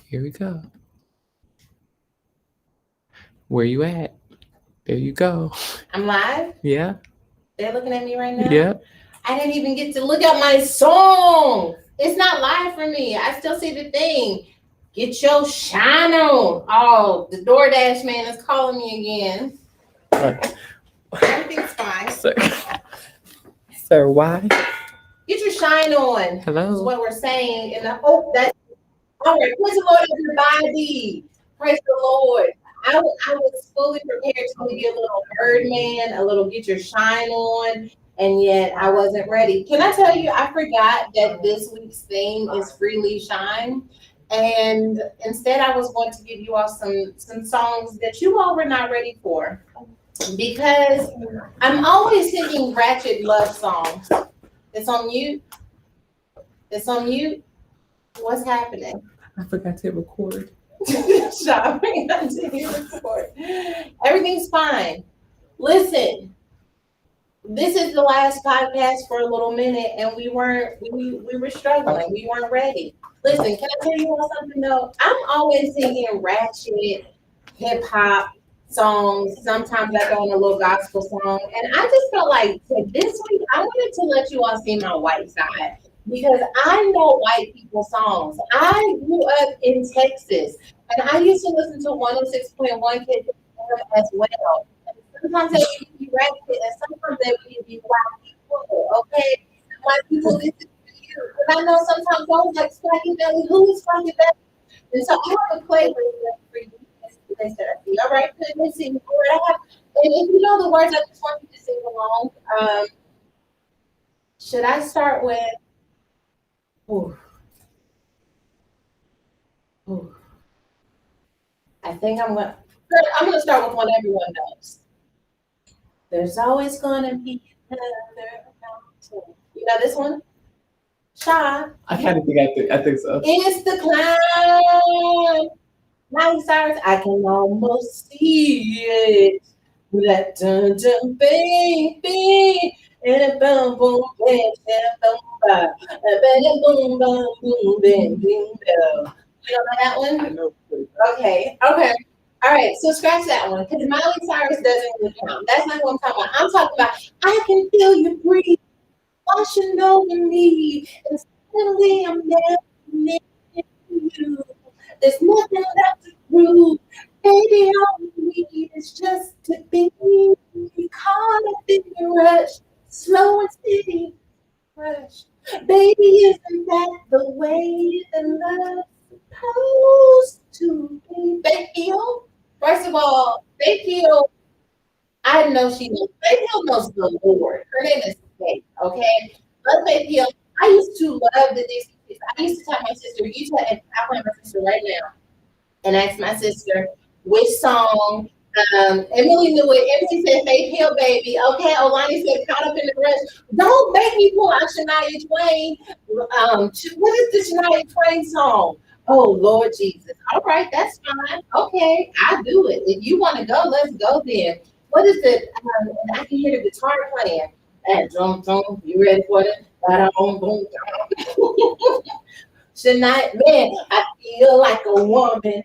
Here we go. Where you at? There you go. I'm live. Yeah. They're looking at me right now. Yep. I didn't even get to look at my song. It's not live for me. I still see the thing. Get your shine on. Oh, the DoorDash man is calling me again. Everything's fine. Sir, why? Get your shine on. Hello. Is what we're saying. And I hope that. All right. Praise the Lord, everybody. Praise the Lord. I was fully prepared to be a little Birdman, a little get your shine on, and yet I wasn't ready. Can I tell you, I forgot that this week's theme is Freely Shine. And instead, I was going to give you all some songs that you all were not ready for. Because I'm always singing ratchet love songs. It's on mute. It's on mute. What's happening? I forgot to record. Everything's fine. Listen, this is the last podcast for a little minute, and we were struggling. We weren't ready. Listen, can I tell you all something though? I'm always singing ratchet hip hop songs. Sometimes I go in a little gospel song, and I just felt like this week I wanted to let you all see my white side. Because I know white people songs. I grew up in Texas, and I used to listen to 106.1 Kids as well. And sometimes they would be ratchet, and sometimes they would be white people. Okay, and white people listen to you. And I know sometimes those like Spanky Belly. Who is Spanky Belly? And so I have a playlist for you. They said, "All right, good, let's sing." And if you know the words, I just want you to sing along. Should I start with? Ooh. Ooh. I think I'm gonna start with one everyone knows. There's always gonna be another mountain. You know this one? Shy. I kind of think I think so. It's the clown. Miley Cyrus, I can almost see it. That dun dun bing bing and a boom boom bang boom ba bang boom boom boom bang bing bell. You don't know that one? I know. Okay. All right. So scratch that one because Miley Cyrus doesn't really count. That's not what I'm talking about. I'm talking about I can feel you breathe, washing over me, and suddenly I'm never near you. There's nothing left to prove. Baby, all we need is just to be caught up in the rush, slow and steady rush. Baby, isn't that the way that love's supposed to be? Faith Hill, first of all, Faith Hill, I know she knows. Faith Hill knows the Lord. Her name is Faith, okay? But Faith Hill, I used to love the Dixie Chicks. I used to tell my sister, and I'm my sister right now, and ask my sister which song. Emily knew it. Emily said Faith Hill, baby. Okay, Olani said caught up in the rush. Don't make me pull out Shania Twain. What is the Shania Twain song? Oh Lord Jesus. All right, that's fine. Okay, I'll do it. If you want to go, let's go then. What is it? I can hear the guitar playing. And drum, drum. You ready for it? Boom, boom, Shania, man, I feel like a woman.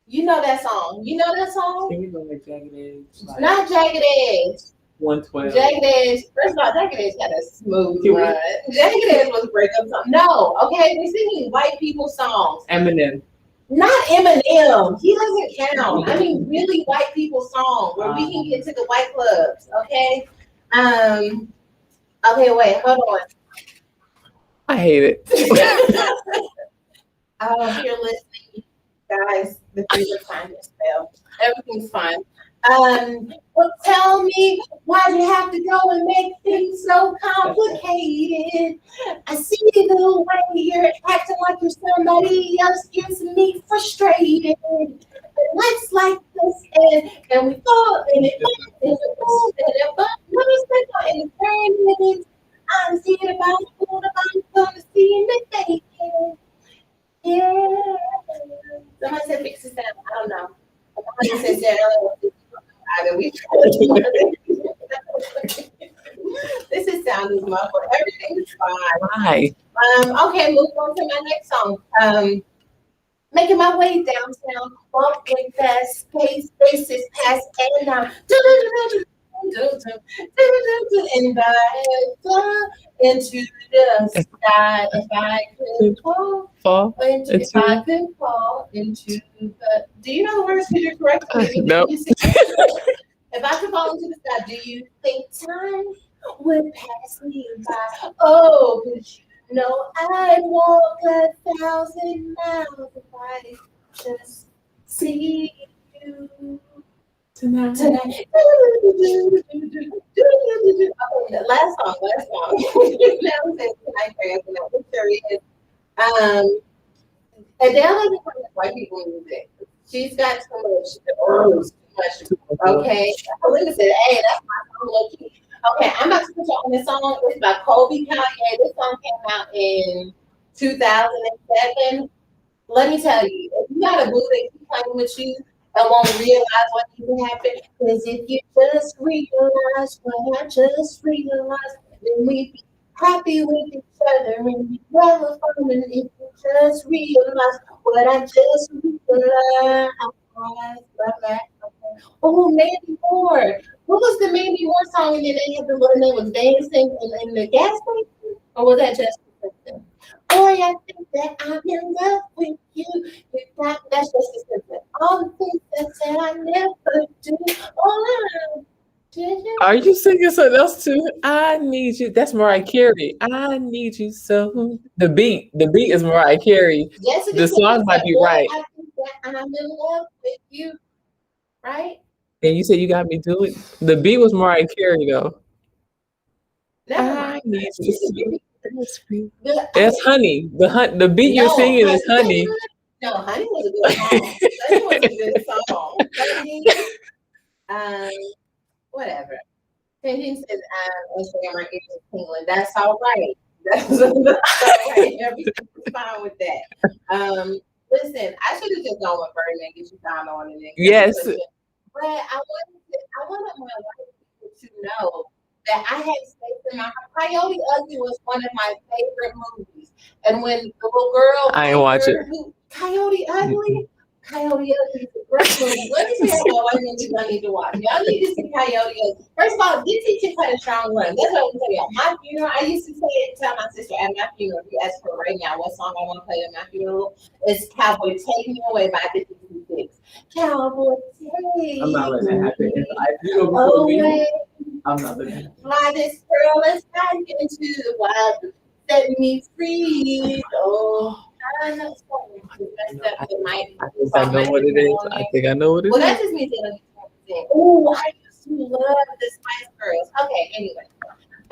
You know that song. You know that song? Can you go like Jagged Edge? Like Not Jagged Edge. 112. Jagged Edge. First of all, Jagged Edge had a smooth run. Jagged Edge was breakup song. No, okay, we're singing white people songs. Eminem. Not Eminem. He doesn't count. I mean, really white people songs where we can get to the white clubs. Okay. Okay, wait, hold on. I hate it. You're listening, guys. The things are fine to spell. Everything's fine. Well, tell me why you have to go and make things so complicated. I see the way you're acting like you're somebody else gets me frustrated. Let's like this and we fall and it bumps and it moves and it bumps. Let me step in 30 minutes. I'm seeing about food I'm gonna see me taking. Yeah. Somebody said fix the sound. I don't know. Somebody said either we this is sounding muffled. Everything is fine. Why? Okay, move on to my next song. Making my way downtown, walking fast, spaces pass and now. And I fly into the sky if I could Fall into, if into. I could fall into the. Do you know the words? Could you correct me? Nope. If I could fall into the sky, do you think time would pass me by? Oh, but you know I'd walk 1,000 miles if I just see you Tonight. tonight. Oh, last song. That was it tonight, fans, and that was serious. Adele doesn't play white people music. She's got too much. Okay. Linda said, hey, that's my song, low-key. Okay, I'm about to put you on this song. It's by Colby Kanye. This song came out in 2007. Let me tell you, if you got a boo that keep playing with you and won't realize what needs to happen, because if you just realize what I just realized, then we be happy with each other and be well fun. And if you just realize what I just realized, oh, Mandy Moore. What was the Mandy Moore song? And then they had the one that was dancing in the gas station? Or was that just something? Boy, I think that I'm in love with you. That's just a simple. All the things that said I never do. Oh, did you? Are you singing something else too? I need you. That's Mariah Carey. I need you so. The beat is Mariah Carey. Jessica The song said, might be boy, right. I think that I'm in love with you. Right? And you said you got me doing. The beat was Mariah Carey though. Never I mind. need you so. The- That's Honey. The beat you're singing is Honey. No, Honey was a good song. Honey was a good song. Honey, whatever. Tending says, I'm saying my ears are tingling. That's all right. That's all right. Everything's fine with that. Listen, I should have just gone with Birdman and get you found on the next. Yes. But I wanted my white people to know that I had space in my heart. Coyote Ugly was one of my favorite movies. And when the little girl, I ain't watch it. Coyote Ugly, Coyote Ugly is a great movie. Let me tell you what movies I need to watch. Y'all need to see Coyote Ugly. First of all, get teachers had a strong run. That's what I'm telling you. My funeral, I used to say it, tell my sister at my funeral, if you ask her right now what song I want to play at my funeral, it's Cowboy Take Me Away by 56. Cowboy Take I'm not letting that happen. If you know before me, I'm not letting that happen. Fly this girl is back into the wild. Set me free. Oh, I know. I think I know what it is. I think I know what it is. Well, that's just me saying. Oh, I used to love the Spice Girls. Okay, anyway.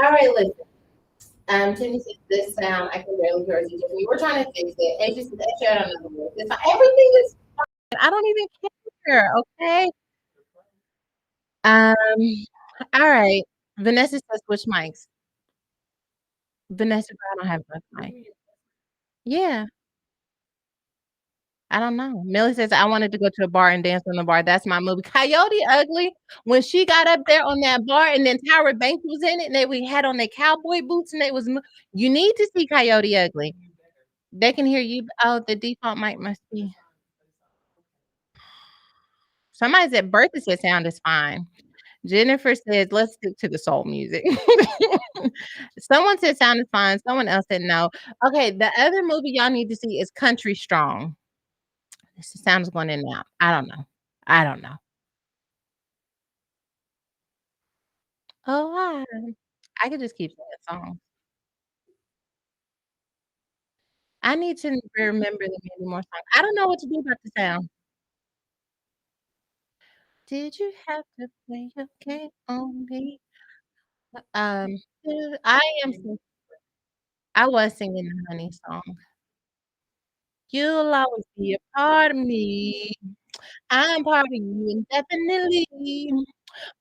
All right, listen. Timmy says this sound, I can barely hear it. We were trying to fix it. And just share it on the board. Everything is fine. I don't even care. Okay. All right. Vanessa says switch mics. Vanessa, I don't have enough mic. Yeah. I don't know. Millie says I wanted to go to a bar and dance on the bar. That's my movie. Coyote Ugly. When she got up there on that bar and then Tyra Banks was in it and we had on their cowboy boots and they was you need to see Coyote Ugly. They can hear you. Oh, the default mic must be. Somebody said Bertha said sound is fine. Jennifer says let's stick to the soul music. Someone said sound is fine. Someone else said no. Okay, the other movie y'all need to see is Country Strong. This sound is going in now. I don't know. Oh, I could just keep saying songs. I need to remember the Mandy Moore song. I don't know what to do about the sound. Did you have to play your game on me? I was singing the Honey song. You'll always be a part of me. I'm part of you indefinitely.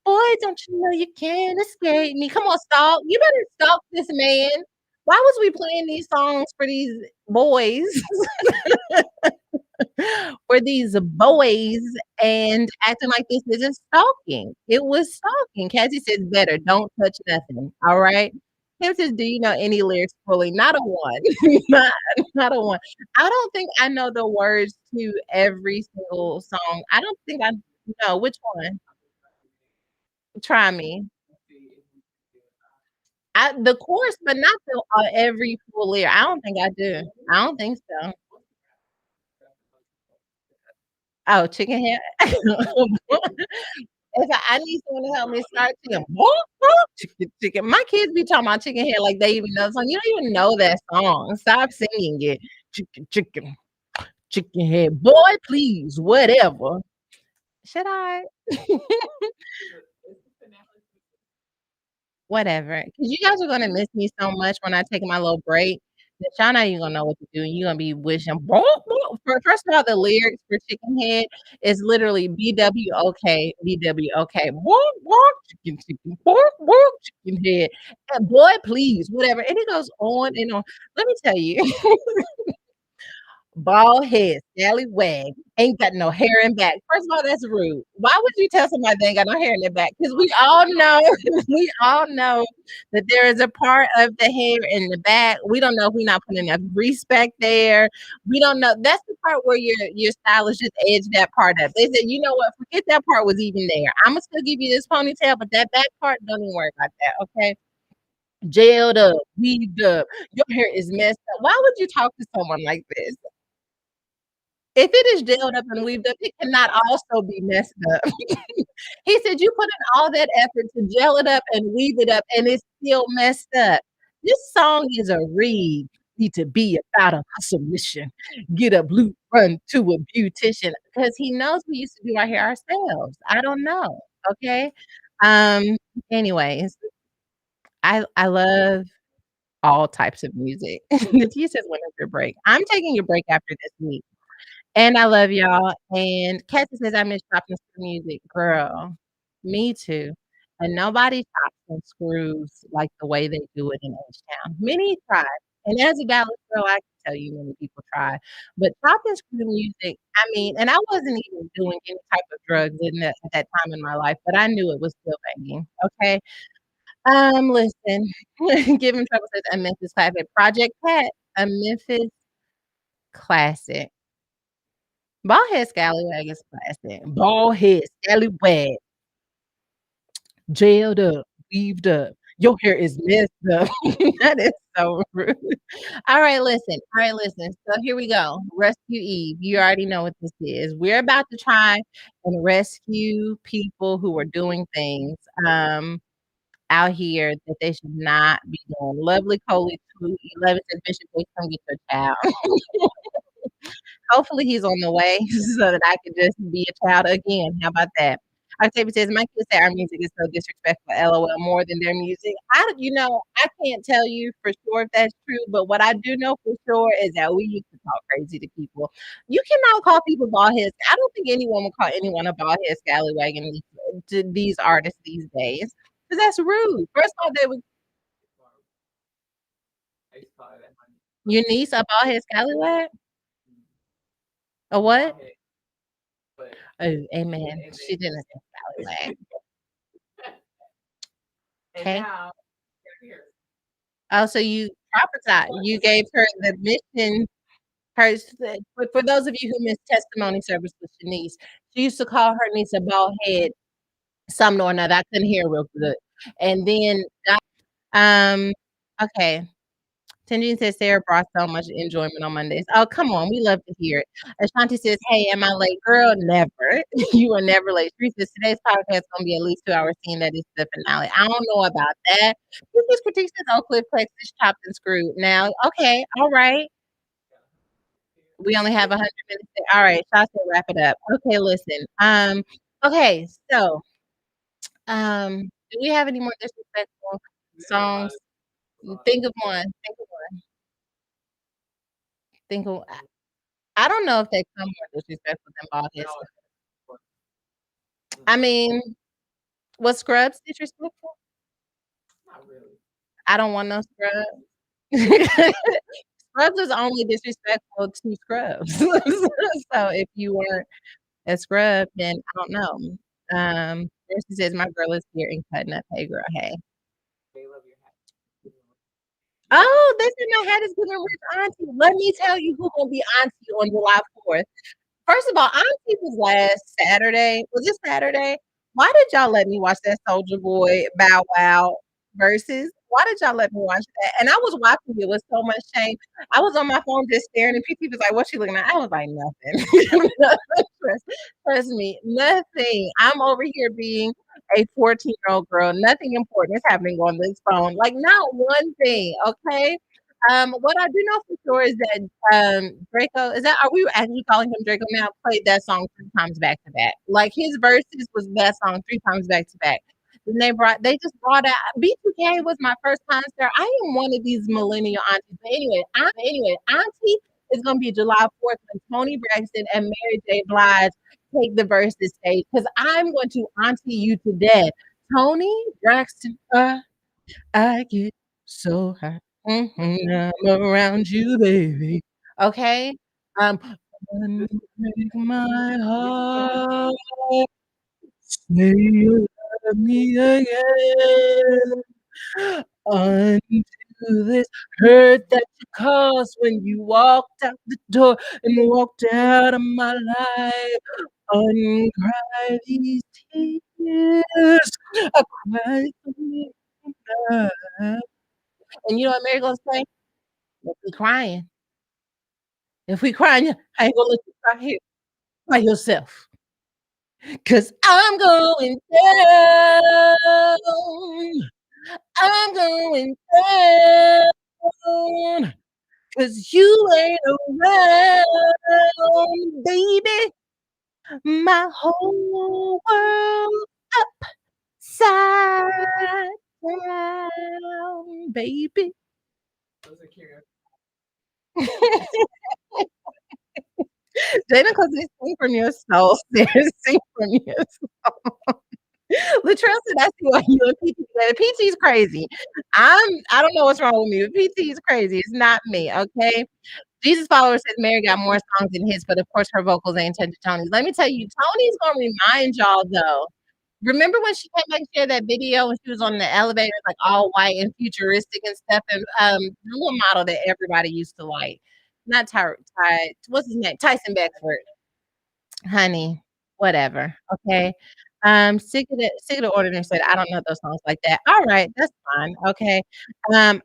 Boy, don't you know you can't escape me? Come on, stalk. You better stalk this man. Why was we playing these songs for these boys? For these boys and acting like this isn't stalking. It was stalking. Cassie says better. Don't touch nothing. All right. Him says, "Do you know any lyrics fully?" Not a one. not, not a one. I don't think I know the words to every single song. I don't think I know which one. Try me. The chorus, but not the every full lyric. I don't think I do. I don't think so. Oh, chicken head. If I need someone to help me start singing, "Whoop, whoop, chicken, chicken." My kids be talking about chicken head like they even know the song. You don't even know that song. Stop singing it. Chicken, chicken, chicken head. Boy, please, whatever. Should I? Whatever. 'Cause you guys are gonna miss me so much when I take my little break that y'all not even gonna know what to do, and you're gonna be wishing, "Bonk, bonk." First of all, the lyrics for Chicken Head is literally BWOK, BWOK, "Bonk, bonk, chicken, chicken, bonk, bonk, chicken head, and boy, please," whatever, and it goes on and on. Let me tell you. Bald head, scallywag, ain't got no hair in back. First of all, that's rude. Why would you tell somebody they ain't got no hair in their back? Because we all know, we all know that there is a part of the hair in the back. We don't know if we're not putting enough respect there. We don't know. That's the part where your stylist just edged that part up. They said, you know what? Forget that part was even there. I'm gonna still give you this ponytail, but that back part don't even worry about that. Okay. Jailed up, weaved up. Your hair is messed up. Why would you talk to someone like this? If it is gelled up and weaved up, it cannot also be messed up. He said, "You put in all that effort to gel it up and weave it up, and it's still messed up." This song is a read. Need to be about a hustle mission. Get a blue run to a beautician because he knows we used to do our hair ourselves. I don't know. Okay. Um. Anyways, I love all types of music. Natia says, "When is your break?" I'm taking a break after this week. And I love y'all, and Cassie says, "I miss chopping screw music." Girl, me too, and nobody chops and screws like the way they do it in H-Town. Many try, and as a Dallas girl, I can tell you many people try, but chop and screw music, I mean, and I wasn't even doing any type of drugs in that at that time in my life, but I knew it was still banging, okay? Listen, Give Him Trouble says, "A Memphis classic." Project Pat, a Memphis classic. Bald head scallywag is classic. Bald head scallywag, jailed up, weaved up. Your hair is messed up. That is so rude. All right, listen. So here we go. Rescue Eve. You already know what this is. We're about to try and rescue people who are doing things out here that they should not be doing. Lovely Coley 211 says, "Bishop, please come get your child." Hopefully he's on the way so that I can just be a child again. How about that? Octavia says, "My kids say our music is so disrespectful, LOL, more than their music." I can't tell you for sure if that's true, but what I do know for sure is that we used to talk crazy to people. You cannot call people bald heads. I don't think anyone would call anyone a bald head scallywag to these artists these days. Because that's rude. First of all, they would your niece a bald head scallywag? A what? Oh, amen. She didn't say scallywag. Okay. Oh, so you prophesied. You gave her the mission. For those of you who missed testimony service with Shanice, she used to call her niece a bald head, some or another. I couldn't hear real good. And then, um, okay. Tenjin says Sarah brought so much enjoyment on Mondays. Oh, come on. We love to hear it. Ashanti says, "Hey, am I late?" Girl, never. You are never late. She says, "Today's podcast is going to be at least 2 hours, seeing that it's the finale." I don't know about that. This critique says Oak Cliff Texas chopped and screwed. Now, okay, all right. We only have 100 minutes. All right, Shasta, wrap it up. Okay, listen. Okay, so do we have any more disrespectful songs? Think of one. Think of one. Think of I don't know if they come more disrespectful than bald heads. I mean, was Scrubs disrespectful? I don't want no Scrubs. Scrubs is only disrespectful to Scrubs. So if you weren't a scrub, then I don't know. Mercy says, "My girl is here and cutting up." Hey, girl, hey. Oh, they said my hat is giving rich auntie. Let me tell you who's gonna be auntie on July 4th. First of all, Auntie was last Saturday. Was it Saturday? Why did y'all let me watch that Soldier Boy Bow Wow versus? Why did y'all let me watch that? And I was watching it with so much shame. I was on my phone just staring, and PT was like, "What you looking at?" I was like, "Nothing." Trust me, nothing. I'm over here being a 14-year-old girl. Nothing important is happening on this phone. Like not one thing. Okay. What I do know for sure is that Draco is that are we actually calling him Draco now? Played that song 3 times back to back. Like his verses was that song 3 times back to back. Then they just brought out B2K was my first concert. I am one of these millennial aunties. But anyway, Auntie is gonna be July 4th when Tony Braxton and Mary J. Blige take the verses stage because I'm going to auntie you to death. Tony Braxton, I get so high. I'm around you, baby. Okay. Um, Break my heart, say you love me again. Undo this hurt that you caused when you walked out the door and walked out of my life. Uncry these tears. I cry for me tonight. And you know what Mary gonna say? If we crying, if we crying, I ain't gonna let you cry here by yourself. Cause I'm going down. I'm going down. Cause you ain't around, baby. My whole world upside down, baby. Jada, cause they sing from your soul. They sing from your Latrell said, "I see why you and PT together. PT's crazy. I don't know what's wrong with me, but PT is crazy. It's not me, okay?" Jesus follower says Mary got more songs than hits, but of course her vocals ain't touching Tony's. Let me tell you, Tony's gonna remind y'all though. Remember when she came back and shared that video when she was on the elevator, like all white and futuristic and stuff, and the little model that everybody used to like. Not Ty, what's his name? Tyson Beckford. Honey, whatever. Okay. Sick of the ordinary said, I don't know those songs like that. All right, that's fine. Okay. I'm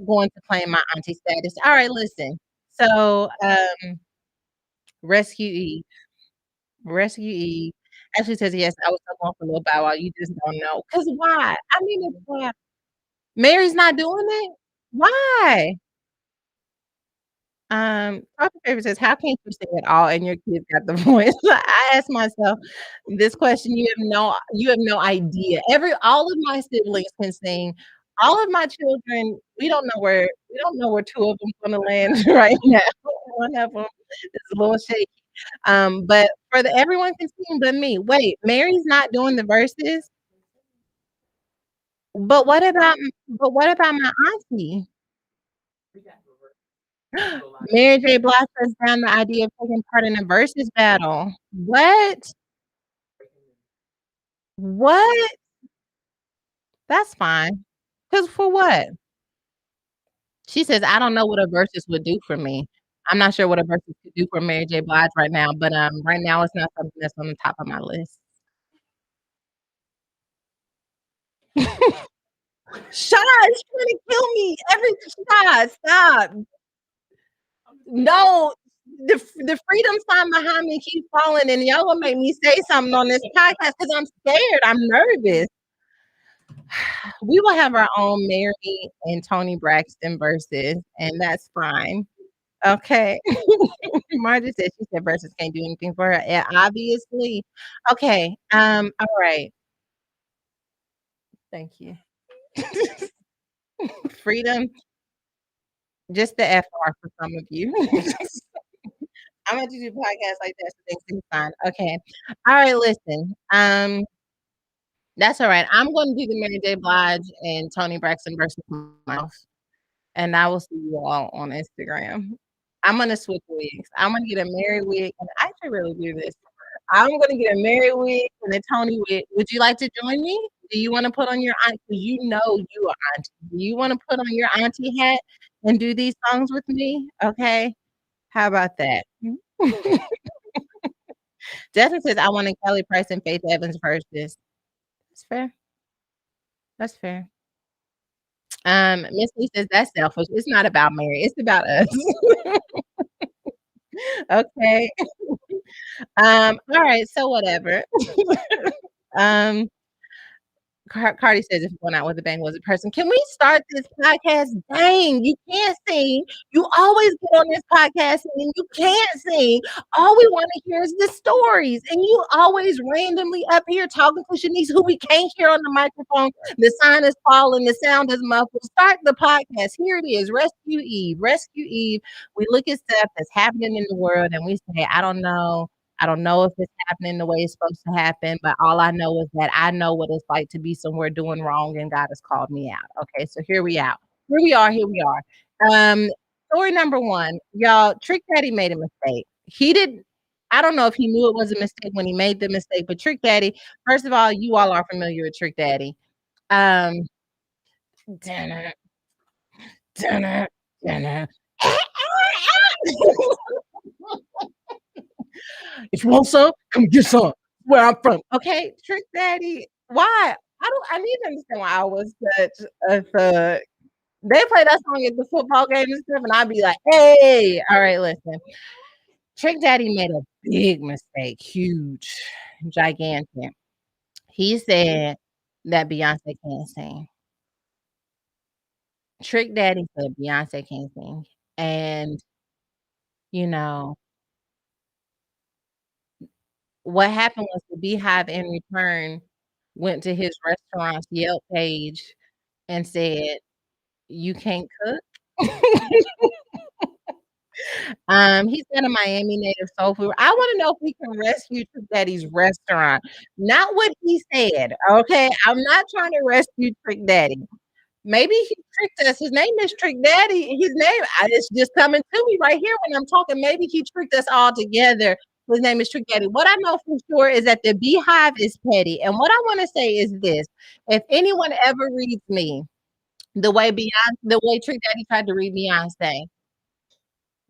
going to claim my auntie status. All right, listen. So, Rescue Eve. Rescue Eve actually says, yes, I was so going for a little bow wow. You just don't know. Because why? I mean, it's why. Mary's not doing it? Why? Doctor Favorite says, "How can you sing at all and your kids got the voice?" I ask myself this question. You have no idea. All of my siblings can sing. All of my children, we don't know where 2 of them's gonna land right now. One of them is a little shaky. But everyone can sing but me. Wait, Mary's not doing the verses? But what about my auntie? Mary J. Blige shuts down the idea of taking part in a versus battle. What? What? That's fine. 'Cause for what? She says, "I don't know what a versus would do for me." I'm not sure what a versus could do for Mary J. Blige right now, but, right now it's not something that's on the top of my list. Shy is trying to kill me every Shy, stop. No, the freedom sign behind me keeps falling, and y'all gonna make me say something on this podcast because I'm scared. I'm nervous. We will have our own Mary and Tony Braxton versus, and that's fine. Okay. Margie said she said versus can't do anything for her. Yeah, obviously. Okay. All right. Thank you. Freedom, just the FR for some of you. I'm going to do podcasts like that so things can be fine. Okay. All right, listen. That's all right. I'm going to do the Mary J. Blige and Tony Braxton versus myself, and I will see you all on Instagram. I'm gonna switch wigs. I'm gonna get a Mary wig, and I should really do this. I'm gonna get a Mary wig and a Tony wig. Would you like to join me? Do you wanna put on your aunt? 'Cause you know you are auntie. Do you wanna put on your auntie hat and do these songs with me? Okay? How about that? Justin says, "I wanted Kelly Price and Faith Evans versus." That's fair. That's fair. Miss Lee says, "That's selfish. It's not about Mary. It's about us." Okay. Alright, so whatever. Um Cardi says, "If going out with a bang was a person." Can we start this podcast? Dang, you can't sing. You always get on this podcast and you can't sing. All we wanna hear is the stories, and you always randomly up here talking to Shanice, who we can't hear on the microphone. The sign is falling, the sound is muffled. Start the podcast. Here it is, Rescue Eve. Rescue Eve. We look at stuff that's happening in the world, and we say, "I don't know. I don't know if it's happening the way it's supposed to happen, but all I know is that I know what it's like to be somewhere doing wrong, and God has called me out." Okay, so here we out. Here we are. Here we are. Um, Story number one, y'all. Trick Daddy made a mistake. He did. I don't know if he knew it was a mistake when he made the mistake, but Trick Daddy. First of all, you all are familiar with Trick Daddy. Um, dinner, dinner, dinner. If you want some, come get some. Where I'm from. Okay, Trick Daddy. Why? I need to understand why I was such a thug. They play that song at the football game and stuff, and I'd be like, hey, all right, listen. Trick Daddy made a big mistake, huge, gigantic. He said that Beyonce can't sing. Trick Daddy said Beyonce can't sing. And, you know, what happened was the Beehive in return went to his restaurant's Yelp page and said, "You can't cook?" He said a Miami native soul food. I wanna know if we can rescue Trick Daddy's restaurant, not what he said, okay? I'm not trying to rescue Trick Daddy. Maybe he tricked us. His name is Trick Daddy. His name it's just coming to me right here when I'm talking. Maybe he tricked us all together. His name is Trick Daddy. What I know for sure is that the Beehive is petty. And what I wanna say is this: if anyone ever reads me the way Trick Daddy tried to read Beyonce,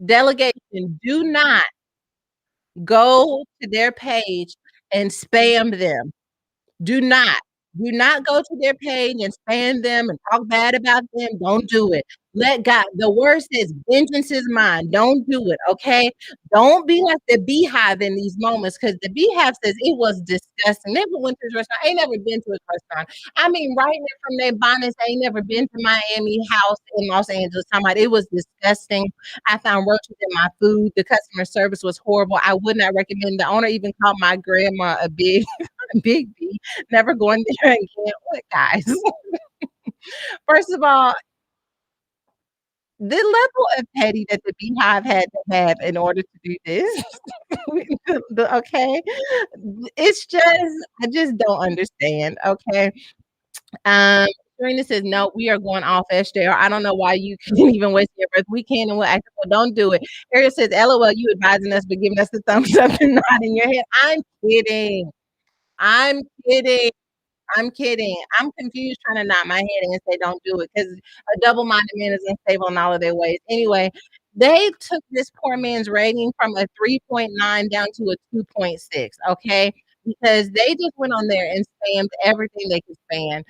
Delegation, do not go to their page and spam them. Do not. Do not go to their page and spam them and talk bad about them. Don't do it. Let God, the word says, vengeance is mine. Don't do it, okay? Don't be like the Beehive in these moments because the Beehive says it was disgusting. Never went to his restaurant. I ain't never been to his restaurant. I mean, right there from their bonnets, I ain't never been to Miami House in Los Angeles. Talking about it was disgusting. I found roaches in my food. The customer service was horrible. I would not recommend. The owner even called my grandma a big, big B. Never going there again. What guys? First of all, the level of petty that the Beehive had to have in order to do this, okay? It's just I just don't understand, okay? Um, Serena says, "No, we are going off SJR. I don't know why you couldn't even waste your breath. We can and we'll act well. Don't do it." Harriet says, "LOL, you advising us but giving us the thumbs up and nodding your head." I'm kidding. I'm kidding. I'm kidding. I'm confused trying to nod my head and say don't do it because a double-minded man is unstable in all of their ways. Anyway, they took this poor man's rating from a 3.9 down to a 2.6, okay? Because they just went on there and spammed everything they could spam.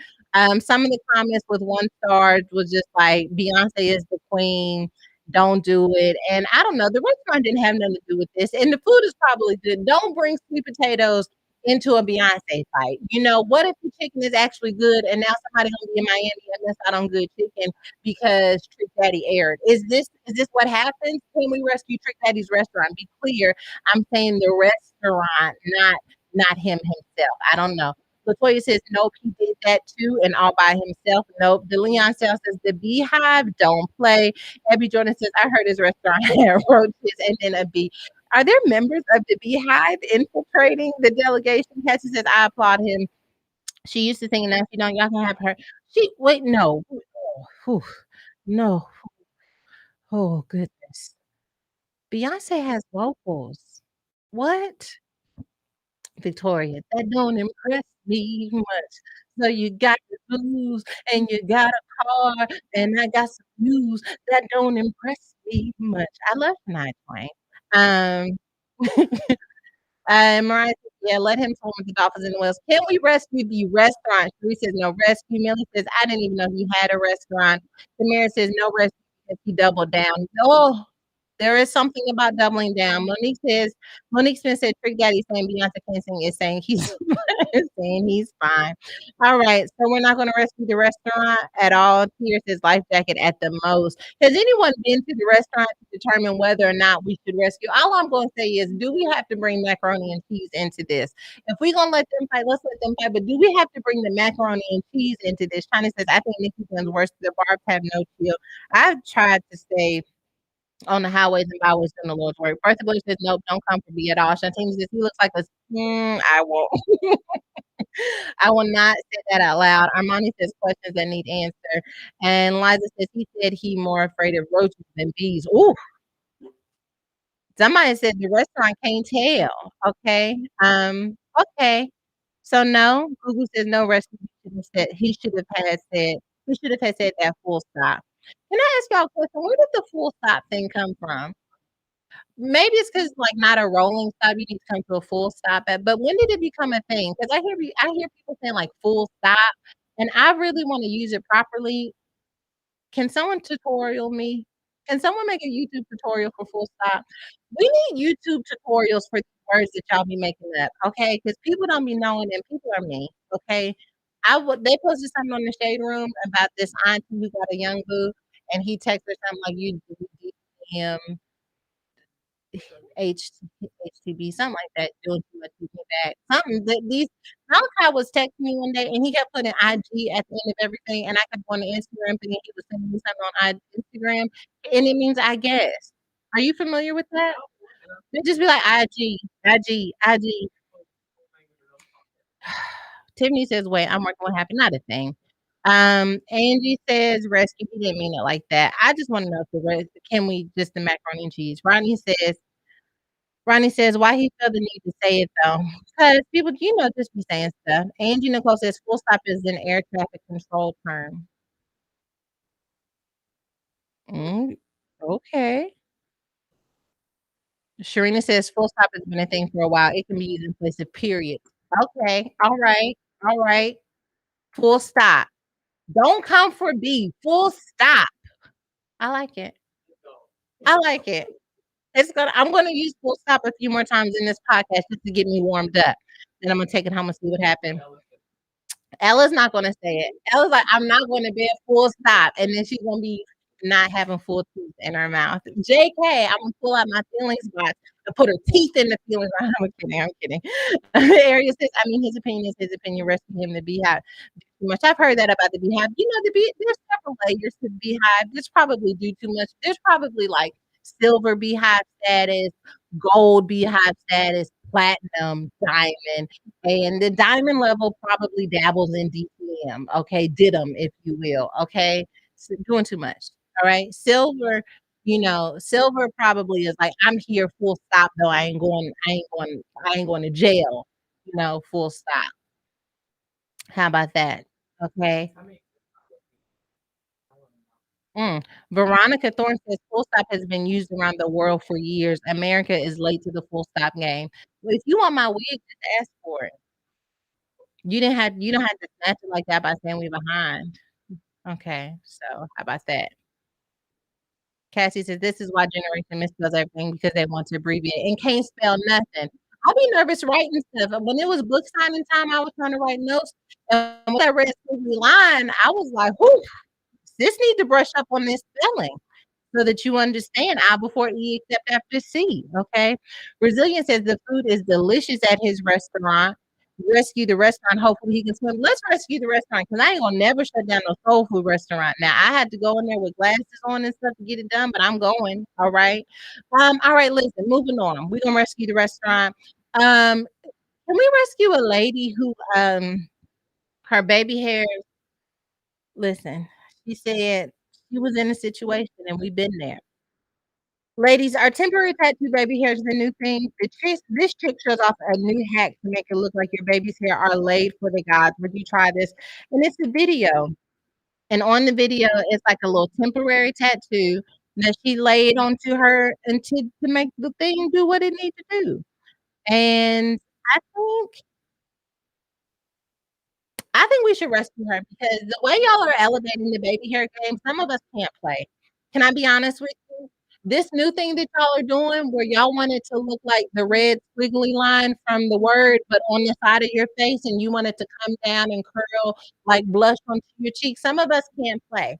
Some of the comments with 1 star was just like, "Beyonce is the queen. Don't do it." And I don't know, the restaurant didn't have nothing to do with this. And the food is probably good. Don't bring sweet potatoes into a Beyonce fight. You know, what if the chicken is actually good and now somebody gonna be in Miami and miss out on good chicken because Trick Daddy aired? Is this what happens? Can we rescue Trick Daddy's restaurant? Be clear, I'm saying the restaurant, not him himself. I don't know. Latoya says, nope, he did that too and all by himself. Nope. The Leon says, the Beehive don't play. Abby Jordan says, I heard his restaurant had roaches and then a bee. Are there members of the Beehive infiltrating the delegation? Cassie says, I applaud him. She used to sing, and now she don't. Y'all can have her. No. Oh, whew, no. Oh, goodness. Beyonce has vocals. What? Victoria, that don't impress me much. So you got the blues and you got a car and I got some news that don't impress me much. I love Shania Twain. Um, Mariah says, yeah, let him swim with the dolphins in the whales. Can we rescue the restaurant? Sheree says, no rescue. Millie says, I didn't even know he had a restaurant. Tamara says, no rescue because he doubled down. Oh, there is something about doubling down. Monique Smith said, Trick Daddy saying Beyonce can't sing is saying he's saying he's fine. All right, so we're not going to rescue the restaurant at all. Tears says life jacket at the most. Has anyone been to the restaurant to determine whether or not we should rescue? All I'm going to say is, do we have to bring macaroni and cheese into this? If we're going to let them fight, let's let them fight. But do we have to bring the macaroni and cheese into this? China says, I think Nikki Gunn's worse. The barbs have no chill. I've tried to stay on the highways and byways doing the Lord's work. Bertha Bush says, nope, don't come for me at all. Shantini says, he looks like a, I won't. I will not say that out loud. Armani says, questions that need answer. And Liza says, he said he more afraid of roaches than bees. Ooh. Somebody said the restaurant can't tell. Okay. Okay. So no, Google says no rescue. He should have had said that full stop. Can I ask y'all a question? Where did the full stop thing come from? Maybe it's because like not a rolling stop, you need to come to a full stop at. But when did it become a thing? Because I hear people saying like full stop, and I really want to use it properly. Can someone tutorial me? Can someone make a YouTube tutorial for full stop? We need YouTube tutorials for the words that y'all be making up, okay? Because people don't be knowing, and people are me, okay? They posted something on the shade room about this auntie who got a young boo, and he texted her something like you him H HTB, something like that, doing too much to get back. Something that these Malachi was texting me one day and he kept putting IG at the end of everything, and I kept going to Instagram thinking he was sending me something on Instagram, and it means I guess. Are you familiar with that? They just be like IG, IG, IG. Tiffany says, wait, I'm working what happened. Not a thing. Angie says rescue. He didn't mean it like that. I just want to know if the rest can we just the macaroni and cheese. Ronnie says, why he feel the need to say it though? Because people, just be saying stuff. Angie Nicole says, full stop is an air traffic control term. Okay. Sharina says, full stop has been a thing for a while. It can be used in place of period. Okay. All right. All right. Full stop. Don't come for B. Full stop. I like it. I like it. I'm gonna use full stop a few more times in this podcast just to get me warmed up. Then I'm gonna take it home and see what happens. Ella's not gonna say it. Ella's like, I'm not gonna be a full stop, and then she's gonna be not having full teeth in her mouth. JK, I'm gonna pull out my feelings box and put her teeth in the feelings. I'm kidding. I'm kidding. Ariel says, I mean, his opinion is his opinion. Resting him the beehive. Too much. I've heard that about the beehive. There's several layers to the beehive. There's probably do too much. There's probably like silver beehive status, gold beehive status, platinum, diamond, and the diamond level probably dabbles in DTM. Okay, DITM, if you will. Okay, so doing too much. All right, silver probably is like I'm here, full stop. Though I ain't going to jail. Full stop. How about that? Okay. Veronica Thorne says full stop has been used around the world for years. America is late to the full stop game. Well, if you want my wig, just ask for it. You don't have to snatch it like that by saying we behind. Okay, so how about that? Cassie says this is why Generation misspells everything because they want to abbreviate and can't spell nothing. I'll be nervous writing stuff. When it was book signing time, I was trying to write notes. And when I read every line, I was like, whoo, this need to brush up on this spelling so that you understand I before E except after C. Okay. Resilient says the food is delicious at his restaurant. Rescue the restaurant. Hopefully he can swim. Let's rescue the restaurant because I ain't gonna never shut down no soul food restaurant. Now I had to go in there with glasses on and stuff to get it done, but I'm going. All right. All right, listen, moving on. We're gonna rescue the restaurant. Can we rescue a lady who her baby hair? Listen, she said she was in a situation and we've been there. Ladies, are temporary tattoo baby hairs the new thing? This chick shows off a new hack to make it look like your baby's hair are laid for the gods. Would you try this? And it's a video. And on the video, it's like a little temporary tattoo that she laid onto her and to make the thing do what it needs to do. And I think I think we should rescue her because the way y'all are elevating the baby hair game, some of us can't play. Can I be honest with you? This new thing that y'all are doing where y'all want it to look like the red squiggly line from the word, but on the side of your face, and you want it to come down and curl like blush onto your cheek. Some of us can't play.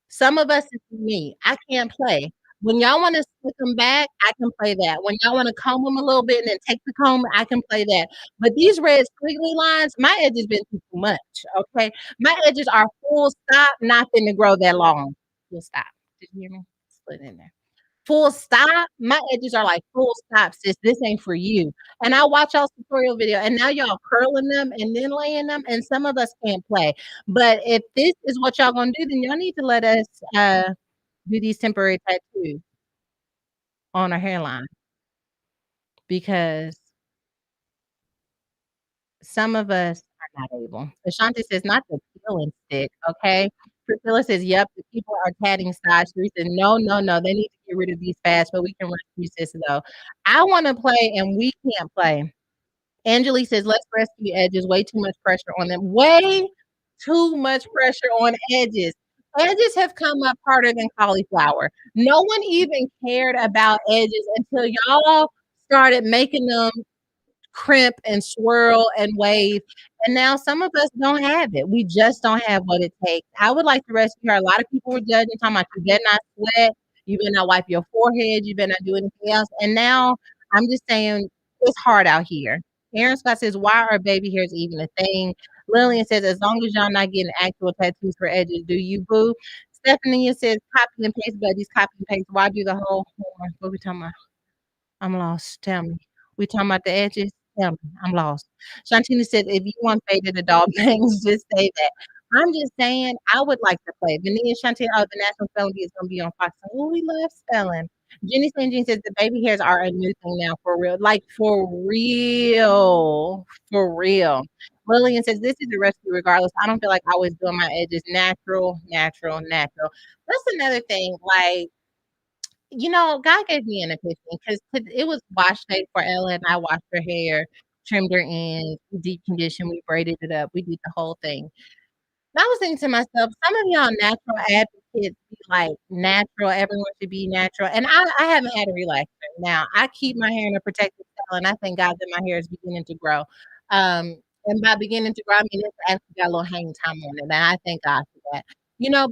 Some of us is me. I can't play. When y'all wanna stick them back, I can play that. When y'all wanna comb them a little bit and then take the comb, I can play that. But these red squiggly lines, my edges been too much, okay? My edges are full stop, not finna grow that long. Full stop. Did you hear me? Split in there. Full stop. My edges are like full stop, sis. This ain't for you. And I watch y'all's tutorial video, and now y'all curling them and then laying them, and some of us can't play. But if this is what y'all gonna do, then y'all need to let us do these temporary tattoos on our hairline because some of us are not able. Ashanti says, not the peeling stick, okay? Priscilla says, yep, the people are tatting sides. Three says, no, no, no, they need to get rid of these fast, but we can rescue sis though. I want to play and we can't play. Angelique says, let's rescue edges. Way too much pressure on them. Way too much pressure on edges. Edges have come up harder than cauliflower. No one even cared about edges until y'all started making them crimp and swirl and wave. And now some of us don't have it. We just don't have what it takes. I would like to rescue her. A lot of people were judging, talking about you better not sweat, you better not wipe your forehead, you better not do anything else. And now I'm just saying it's hard out here. Aaron Scott says, why are baby hairs even a thing? Lillian says, as long as y'all not getting actual tattoos for edges, do you boo? Stephanie says, copy and paste, buddies, copy and paste. Why do the whole, what we talking about? I'm lost. Tell me. We talking about the edges? Tell me. I'm lost. Shantina said, if you want faded adult bangs, just say that. I'm just saying, I would like to play. Vanilla Shantina, oh, the National Spelling Bee is going to be on Fox. Oh, we love spelling. Jenny St. Jean says, the baby hairs are a new thing now, for real. Like, for real. For real. Lillian says, this is a rescue regardless. I don't feel like always doing my edges natural, natural, natural. That's another thing. Like, God gave me an epiphany because it was wash day for Ella, and I washed her hair, trimmed her ends, deep conditioned, we braided it up, we did the whole thing. And I was thinking to myself, some of y'all natural advocates be like natural, everyone should be natural. And I haven't had a relaxer. Now I keep my hair in a protective style, and I thank God that my hair is beginning to grow. And by beginning to grow, I mean it's actually got a little hang time on it, and I thank God for that.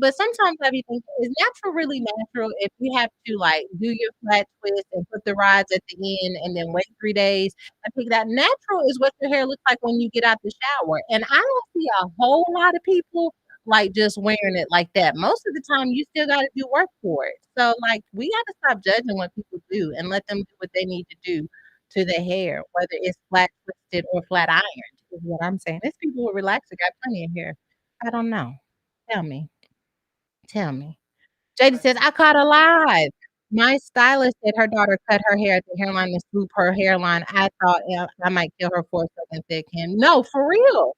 But sometimes I be thinking, is natural really natural if you have to like do your flat twist and put the rods at the end and then wait 3 days and pick it out? Natural is what your hair looks like when you get out the shower. And I don't see a whole lot of people like just wearing it like that. Most of the time you still gotta do work for it. So like we gotta stop judging what people do and let them do what they need to do to their hair, whether it's flat twisted or flat ironed, is what I'm saying. There's people who relax got plenty of hair. I don't know. Tell me. Tell me. JD says, I caught a live. My stylist said her daughter cut her hair at the hairline and swoop her hairline. I thought I might kill her for a second thick hand. No, for real.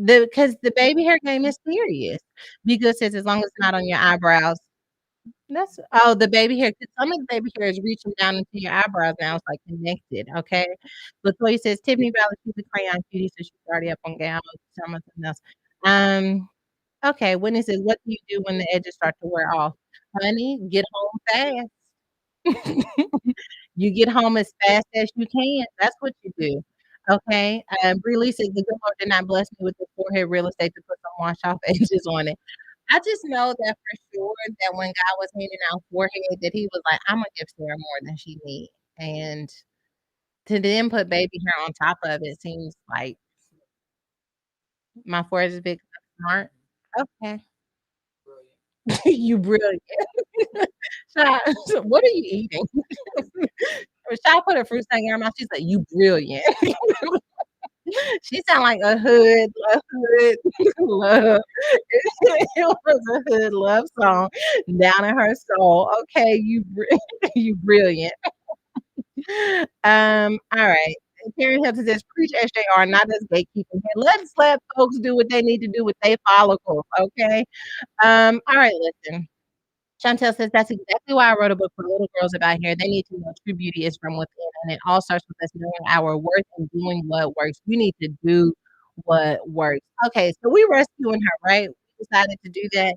Because the baby hair game is serious. Be good says, as long as it's not on your eyebrows. The baby hair. 'Cause some of the baby hair is reaching down into your eyebrows now. It's like connected. Okay. Latoya says, Tiffany Valley, she's a crayon cutie, so she's already up on gals. Something else. Okay, Whitney says, what do you do when the edges start to wear off? Honey, get home fast. You get home as fast as you can. That's what you do. Okay. Bree Lee says, the good Lord did not bless me with the forehead real estate to put some wash off edges on it. I just know that for sure that when God was handing out forehead, that he was like, I'm gonna give Sarah more than she needs. And to then put baby hair on top of it seems like my forehead is big, smart. Okay. You brilliant. Shy, what are you eating? Shy put a fruit snack in her mouth. She's like, you brilliant. She sound like a hood love. It was a hood love song down in her soul. Okay, you brilliant. All right. Karen Hilton says, preach SJR, not us gatekeeping here. Let folks do what they need to do with their follicles. Okay. All right, listen. Chantel says that's exactly why I wrote a book for little girls about hair. They need to know true beauty is from within, and it all starts with us knowing our worth and doing what works. You need to do what works. Okay, so we rescuing her, right? We decided to do that.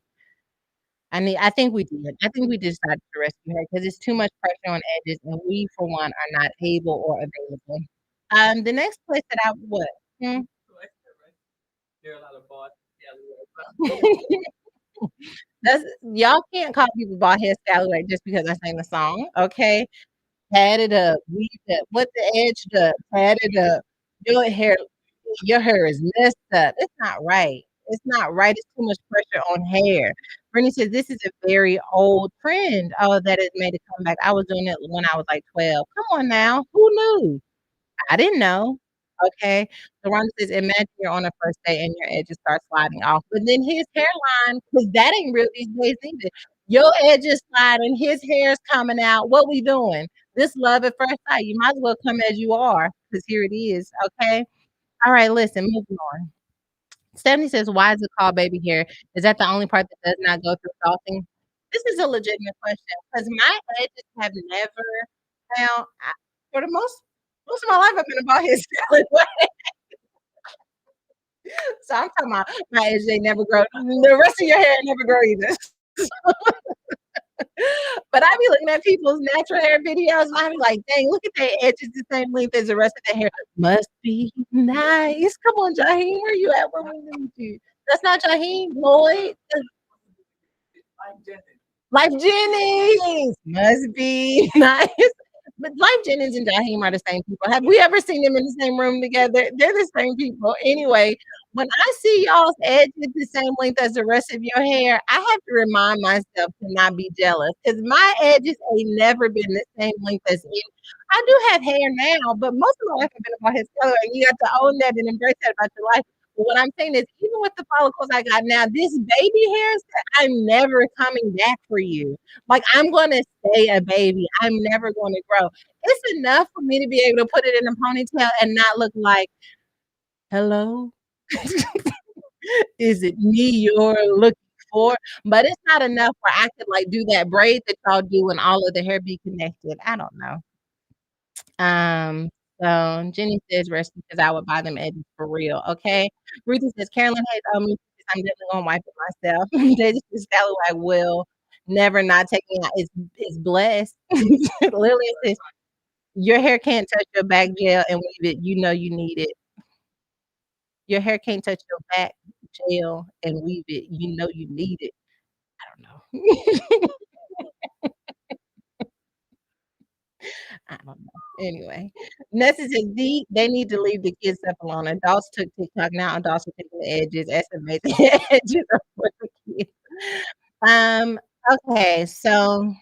I think we did. I think we decided to rescue her because it's too much pressure on edges, and we, for one, are not able or available. The next place that I what? Hmm? There are a lot of bars. That's y'all can't call people bald head scallywag just because I sang the song, okay? Pat it up, weave it, what the edge up, pat it up. Your hair, your hair is messed up. It's not right. It's not right. It's too much pressure on hair. Brittany says this is a very old trend. Oh, that has made a comeback. I was doing it when I was like 12. Come on now. Who knew? I didn't know. Okay. So Rhonda says, imagine you're on a first date and your edges start sliding off. But then his hairline, because that ain't real these days either. Your edges sliding, his hair's coming out. What we doing? This love at first sight. You might as well come as you are, because here it is. Okay. All right, listen, moving on. Stephanie says, why is it called baby hair? Is that the only part that does not go through salting? This is a legitimate question because my edges have never now for the most of my life I've been about his salad. So I'm talking about my edges they never grow. The rest of your hair never grow either. But I be looking at people's natural hair videos and I be like, dang, look at their edges the same length as the rest of their hair. Must be nice. Come on, Jaheim, where you at? Where we need you? That's not Jaheim Lloyd. Life Jennings must be nice. But Life Jennings and Jaheim are the same people. Have we ever seen them in the same room together? They're the same people. Anyway, when I see y'all's edges the same length as the rest of your hair, I have to remind myself to not be jealous because my edges ain't never been the same length as you. I do have hair now, but most of my life I've been about his color, and you have to own that and embrace that about your life. But what I'm saying is, even with the follicles I got now, this baby hairs, I'm never coming back for you. Like I'm gonna stay a baby. I'm never going to grow. It's enough for me to be able to put it in a ponytail and not look like, hello, is it me you're looking for? But it's not enough where I could like do that braid that y'all do and all of the hair be connected. I don't know. Um, so Jenny says rescue because I would buy them edges for real. Okay. Ruthie says Carolyn hates me. I'm definitely gonna wipe it myself. They just this scallywag will never not take me out. It's blessed. Lillian says your hair can't touch your back gel and weave it. You know you need it. Your hair can't touch your back gel and weave it. You know you need it. I don't know. I don't know. Anyway, Nessa says they need to leave the kids stuff alone. Adults took TikTok now. Adults are taking the edges. Estimate the edges are for the kids. Um. Okay. So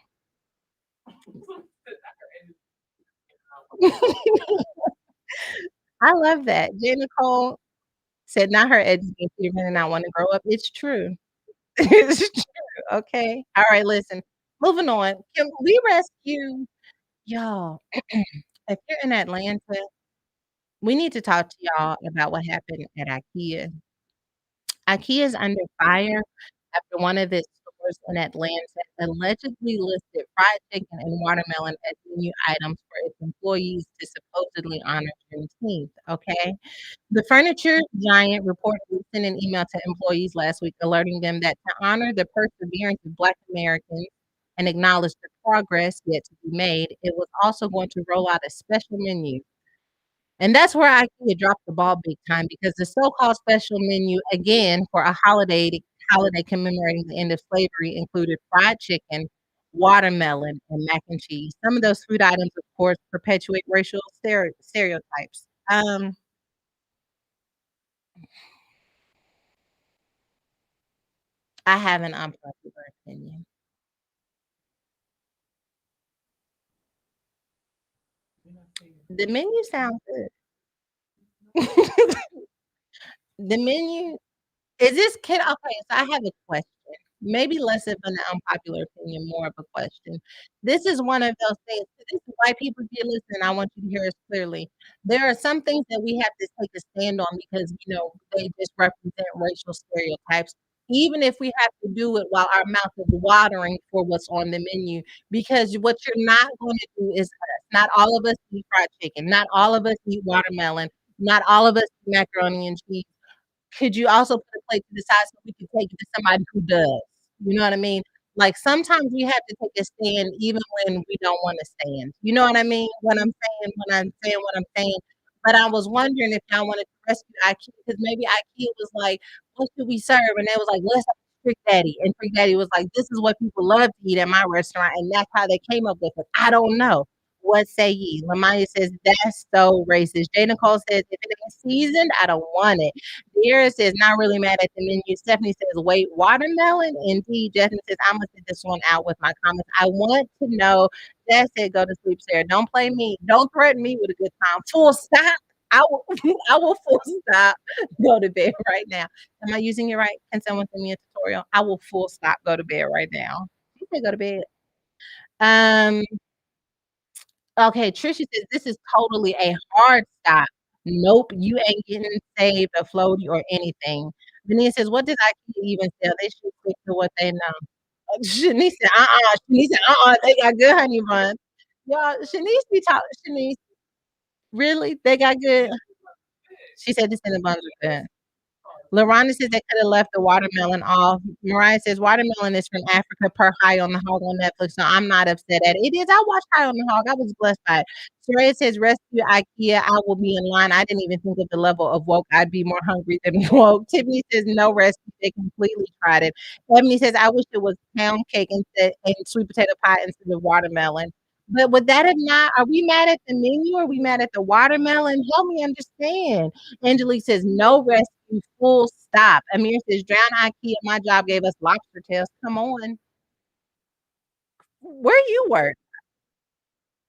I love that. J. Nicole said, "Not her edges being Peter Pan and not want to grow up." It's true. It's true. Okay. All right. Listen. Moving on. Can we rescue y'all? If you're in Atlanta, we need to talk to y'all about what happened at IKEA. IKEA is under fire after one of its stores in Atlanta allegedly listed fried chicken and watermelon as menu items for its employees to supposedly honor Juneteenth. Okay. The furniture giant reportedly sent an email to employees last week alerting them that to honor the perseverance of Black Americans and acknowledge the progress yet to be made, it was also going to roll out a special menu. And that's where IKEA dropped the ball big time because the so-called special menu, again, for a holiday commemorating the end of slavery included fried chicken, watermelon, and mac and cheese. Some of those food items, of course, perpetuate racial stereotypes. I have an unpopular opinion. The menu sounds good. The menu is this kid okay, so I have a question. Maybe less of an unpopular opinion, more of a question. This is one of those things. This is why people get listening. I want you to hear us clearly. There are some things that we have to take a stand on because they just represent racial stereotypes. Even if we have to do it while our mouth is watering for what's on the menu, because what you're not going to do is us. Not all of us eat fried chicken. Not all of us eat watermelon. Not all of us eat macaroni and cheese. Could you also put a plate to the side so we can take it to somebody who does? You know what I mean? Like, sometimes we have to take a stand even when we don't wanna stand. You know what I mean? What I'm saying. But I was wondering if y'all wanted to rescue IKEA because maybe IKEA was like, "What should we serve?" And they was like, "Let's have Trick Daddy." And Trick Daddy was like, "This is what people love to eat at my restaurant," and that's how they came up with it. I don't know. What say ye? Lamanya says, "That's so racist." J. Nicole says, "If it ain't seasoned, I don't want it." Dear says, "Not really mad at the menu." Stephanie says, "Wait, watermelon?" Indeed, Jasmine says, "I'm gonna sit this one out with my comments. I want to know." That said, "Go to sleep, Sarah. Don't play me. Don't threaten me with a good time." Full stop. I will, I will full stop. Go to bed right now. Am I using it right? Can someone send me a tutorial? I will full stop. Go to bed right now. You can go to bed. Um, Okay, Trisha says, "This is totally a hard stop. Nope, you ain't getting saved a floaty or anything." Vanessa says, "What does IKEA even sell? They should stick to what they know." Shanice said, "Uh-uh." Shanice said, "Uh-uh, they got good honey buns." Y'all, Shanice be talking Shanice, really? They got good she said the cinnamon buns are good. LaRonda says they could have left the watermelon off. Mariah says watermelon is from Africa per High on the Hog on Netflix, so I'm not upset at it. It is. I watched High on the Hog. I was blessed by it. Soraya says rescue IKEA. I will be in line. I didn't even think of the level of woke. I'd be more hungry than woke. Tiffany says no rescue. They completely tried it. Ebony says I wish it was pound cake instead and sweet potato pie instead of watermelon. But would that have not? Are we mad at the menu? Or are we mad at the watermelon? Help me understand. Angelique says no rescue, full stop. Amir says drown IKEA. My job gave us lobster tails. Come on, where you work,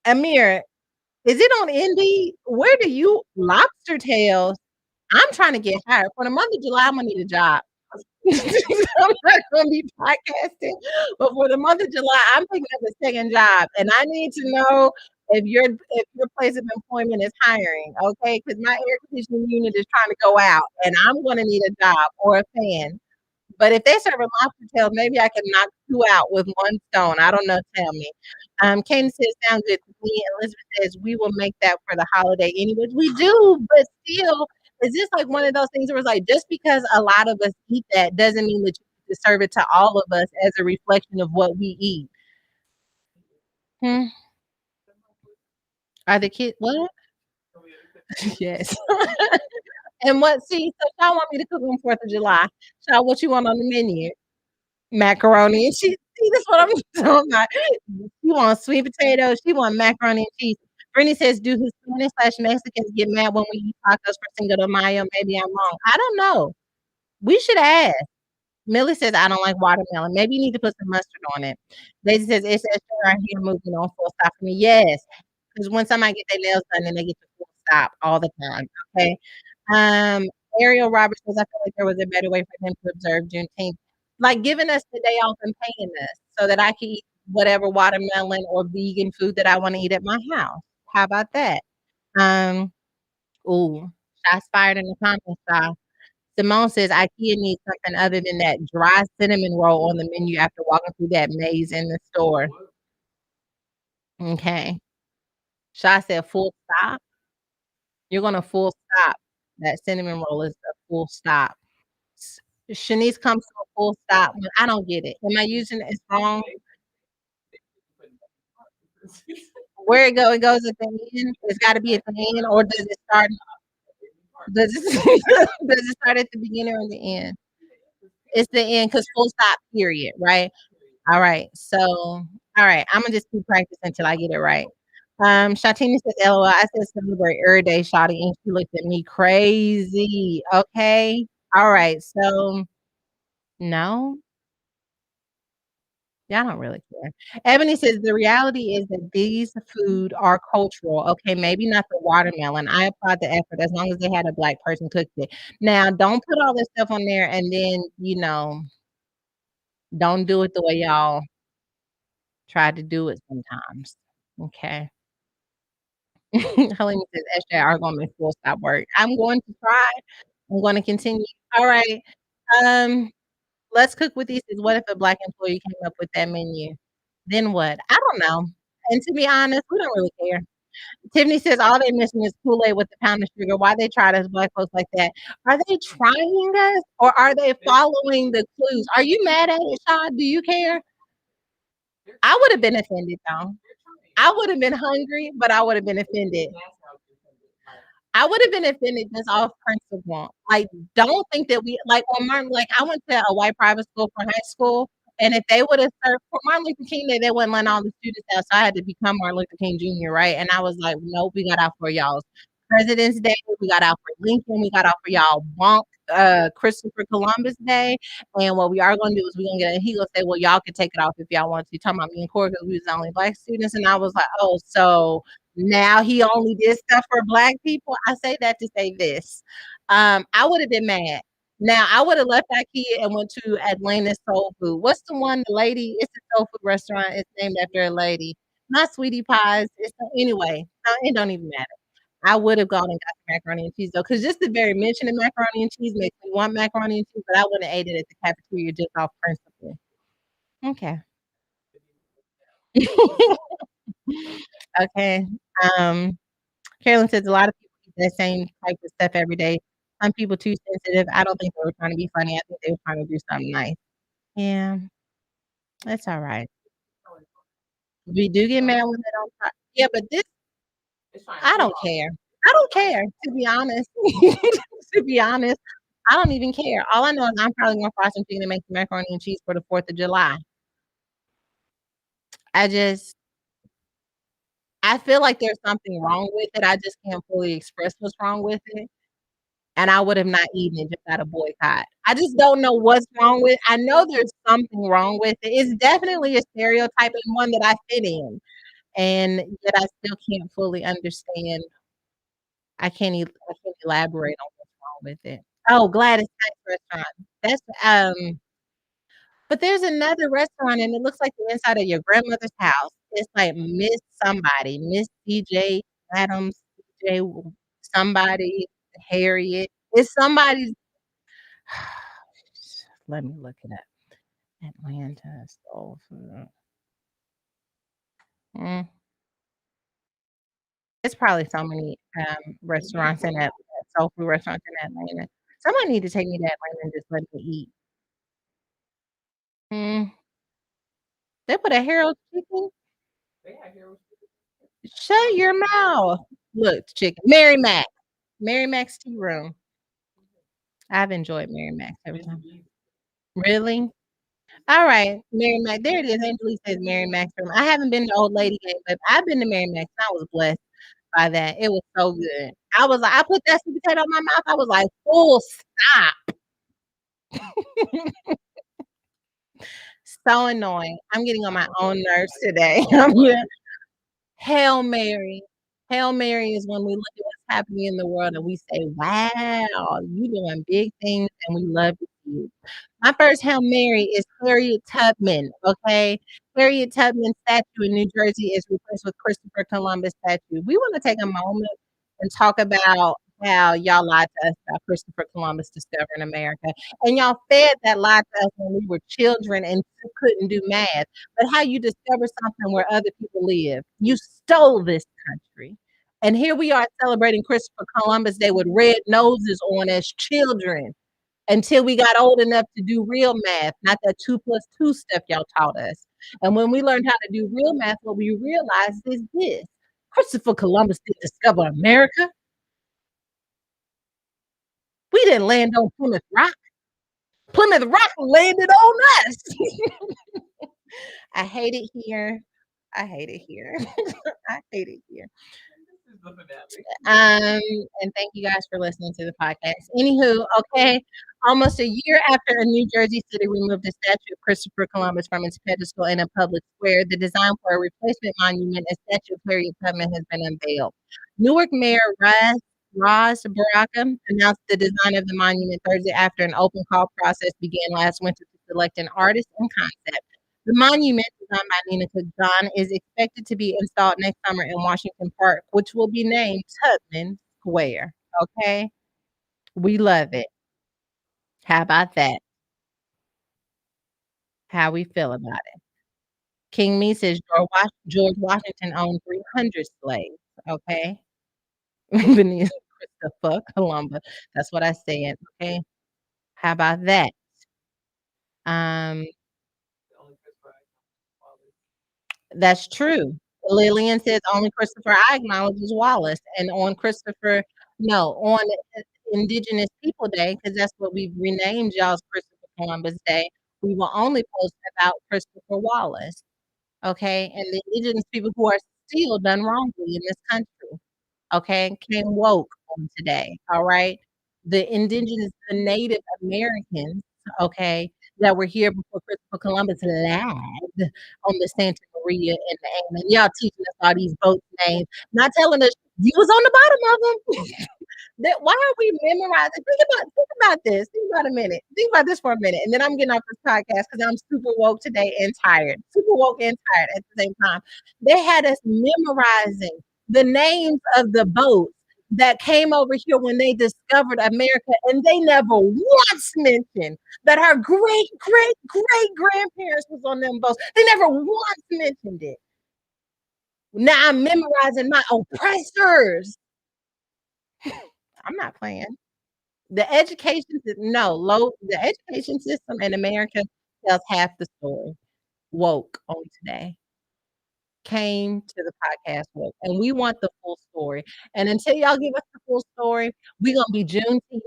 Amir? Is it on Indeed? Where do you lobster tails? I'm trying to get hired for the month of July. I'm gonna need a job. I'm not gonna be podcasting, but for the month of July, I'm picking up a second job, and I need to know if your place of employment is hiring, okay? Because my air conditioning unit is trying to go out, and I'm gonna need a job or a fan. But if they serve a lobster tail, maybe I can knock 2 out with 1 stone. I don't know, tell me. Katie says, "Sound good to me." Elizabeth says, "We will make that for the holiday anyways." We do, but still, is this like one of those things where it's like, just because a lot of us eat that doesn't mean that you need to serve it to all of us as a reflection of what we eat. Hmm. Are the kids what? Yes. And what see, so y'all want me to cook on 4th of July. So what you want on the menu? Macaroni and cheese. See, that's what I'm talking about. She want sweet potatoes. She want macaroni and cheese. Brittany says, "Do Hispanic/Mexicans get mad when we eat tacos for Cinco de Mayo?" Maybe I'm wrong. I don't know. We should ask. Millie says, "I don't like watermelon." Maybe you need to put some mustard on it. Daisy says, "It's right here moving on full stop for me." Yes, because when somebody get their nails done, then they get the full stop all the time. Okay. Um, Ariel Roberts says, "I feel like there was a better way for them to observe Juneteenth, like giving us the day off and paying us so that I can eat whatever watermelon or vegan food that I want to eat at my house." How about that? Um, ooh, shots fired in the comments, y'all. Simone says IKEA needs something other than that dry cinnamon roll on the menu after walking through that maze in the store. Okay. Sha said full stop. You're gonna full stop. That cinnamon roll is a full stop. S Shanice comes to a full stop when I don't get it. Am I using it wrong? Where it go? It goes at the end? It's gotta be at the end, or does it does it start at the beginning or the end? It's the end because full stop, period, right? Alright, so alright, Imma just keep practicing until I get it right. Shatina says, "LOL." I said celebrate every day, shawty, and she looked at me crazy, okay? Alright, so no? Y'all don't really care. Ebony says the reality is that these food are cultural. Okay, maybe not the watermelon. I applaud the effort as long as they had a black person cooked it. Now, don't put all this stuff on there and then, don't do it the way y'all try to do it sometimes. Okay. Helene says SJR going to make full stop work. I'm going to try. I'm going to continue. All right. Um, let's cook with these. What if a black employee came up with that menu? Then what? I don't know. And to be honest, we don't really care. Tiffany says all they missing is Kool-Aid with the pound of sugar. Why they try us black folks like that? Are they trying us or are they following the clues? Are you mad at it, Sean? Do you care? I would have been offended though. I would have been hungry, but I would have been offended. I would have been offended just off principle. Like, don't think that we like on Martin. Like, I went to a white private school for high school, and if they would have served for Martin Luther King Day, they wouldn't let all the students out. So I had to become Martin Luther King Jr. Right, and I was like, nope, we got out for y'all's President's Day. We got out for Lincoln. We got out for y'all Bonk, Christopher Columbus Day. And what we are going to do is we're going to get it. He going to say, well, y'all can take it off if y'all want to. Talking about me and Corey because we was the only black students. And I was like, oh, so now he only did stuff for black people. I say that to say this. I would have been mad. Now I would have left IKEA and went to Atlantis Soul Food. What's the one, the lady? It's a soul food restaurant. It's named after a lady. Not Sweetie Pies. Anyway. It don't even matter. I would have gone and got the macaroni and cheese though, because just the very mention of macaroni and cheese makes me want macaroni and cheese, but I wouldn't have ate it at the cafeteria just off principle. Okay. Okay. Carolyn says a lot of people eat that same type of stuff every day. Some people too sensitive. I don't think they were trying to be funny. I think they were trying to do something nice. Yeah, that's all right. We do get mad when they don't try. Yeah, but this, I don't care. I don't care, to be honest. To be honest, I don't even care. All I know is I'm probably gonna fry some chicken and make some macaroni and cheese for the 4th of July. I feel like there's something wrong with it. I just can't fully express what's wrong with it. And I would have not eaten it just out of boycott. I just don't know what's wrong with it. I know there's something wrong with it. It's definitely a stereotype and one that I fit in. And yet I still can't fully understand. I can't elaborate on what's wrong with it. Oh, Gladys Knight's restaurant. That's but there's another restaurant and it looks like the inside of your grandmother's house. It's like Miss somebody, Miss CJ Adams, CJ somebody, Harriet. It's somebody's. Let me look it up. Atlanta soul food. It's probably so many restaurants in that soul food restaurants in Atlanta. Somebody need to take me to Atlanta and just let me eat. Mm. They put a Harold chicken. Shut your mouth. Look, chicken. Mary Mac. Mary Mac's tea room. I've enjoyed Mary Mac every time. Really? All right, Mary Mac. There it is. Angelique says Mary Mac's room. I haven't been to Old Lady Game, but I've been to Mary Mac's. I was blessed by that. It was so good. I was like, I put that sweet potato in my mouth. I was like, full stop. So annoying. I'm getting on my own nerves today. Hail Mary. Hail Mary is when we look at what's happening in the world and we say, wow, you doing big things and we love you. My first Hail Mary is Harriet Tubman, okay? Harriet Tubman statue in New Jersey is replaced with Christopher Columbus statue. We want to take a moment and talk about how y'all lied to us about Christopher Columbus discovering America. And y'all fed that lie to us when we were children and couldn't do math. But how you discover something where other people live. You stole this country. And here we are celebrating Christopher Columbus Day with red noses on as children until we got old enough to do real math, not that 2+2 stuff y'all taught us. And when we learned how to do real math, what we realized is this. Christopher Columbus didn't discover America. We didn't land on Plymouth Rock. Plymouth Rock landed on us. I hate it here. I hate it here. I hate it here. And thank you guys for listening to the podcast. Anywho, okay, almost a year after a New Jersey city removed the statue of Christopher Columbus from its pedestal in a public square, the design for a replacement monument, a statue of Harriet Tubman, has been unveiled. Newark Mayor Roz Baraka announced the design of the monument Thursday after an open call process began last winter to select an artist and concept. The monument, designed by Nina Cook John, is expected to be installed next summer in Washington Park, which will be named Tubman Square. Okay, we love it. How about that? How we feel about it? King Me says George Washington owned 300 slaves. Okay, Beneath Christopher Columbus. That's what I said. Okay, how about that? Um, That's true. Lillian says only Christopher I acknowledge is Wallace, and on Christopher, no, on Indigenous People Day, because that's what we've renamed y'all's Christopher Columbus Day. We will only post about Christopher Wallace, okay, and the Indigenous people who are still done wrongly in this country, okay, came woke on today, all right. The Native Americans, okay, that were here before Christopher Columbus lagged on the Santa Maria and the Anna. Y'all teaching us all these boat names, not telling us you was on the bottom of them. Why are we memorizing? Think about this. Think about a minute. Think about this for a minute, and then I'm getting off this podcast because I'm super woke today and tired. Super woke and tired at the same time. They had us memorizing the names of the boats that came over here when they discovered America, and they never once mentioned that our great, great, great grandparents was on them boats. They never once mentioned it. Now I'm memorizing my oppressors. I'm not playing. The education system in America tells half the story. Woke on today. Came to the podcast with, and we want the full story. And until y'all give us the full story, we're gonna be Juneteenth.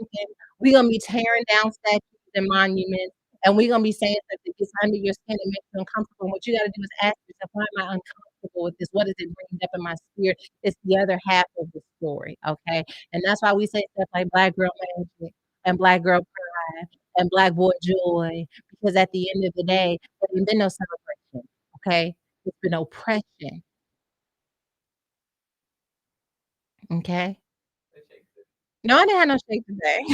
We're gonna be tearing down statues and monuments, and we're gonna be saying stuff that gets under your skin and makes you uncomfortable. And what you got to do is ask yourself, why am I uncomfortable with this? What is it bringing up in my spirit? It's the other half of the story, okay? And that's why we say stuff like Black Girl Magic and Black Girl Pride and Black Boy Joy, because at the end of the day, there ain't been no celebration, okay? It's been oppression. Okay. No, I didn't have no shake today.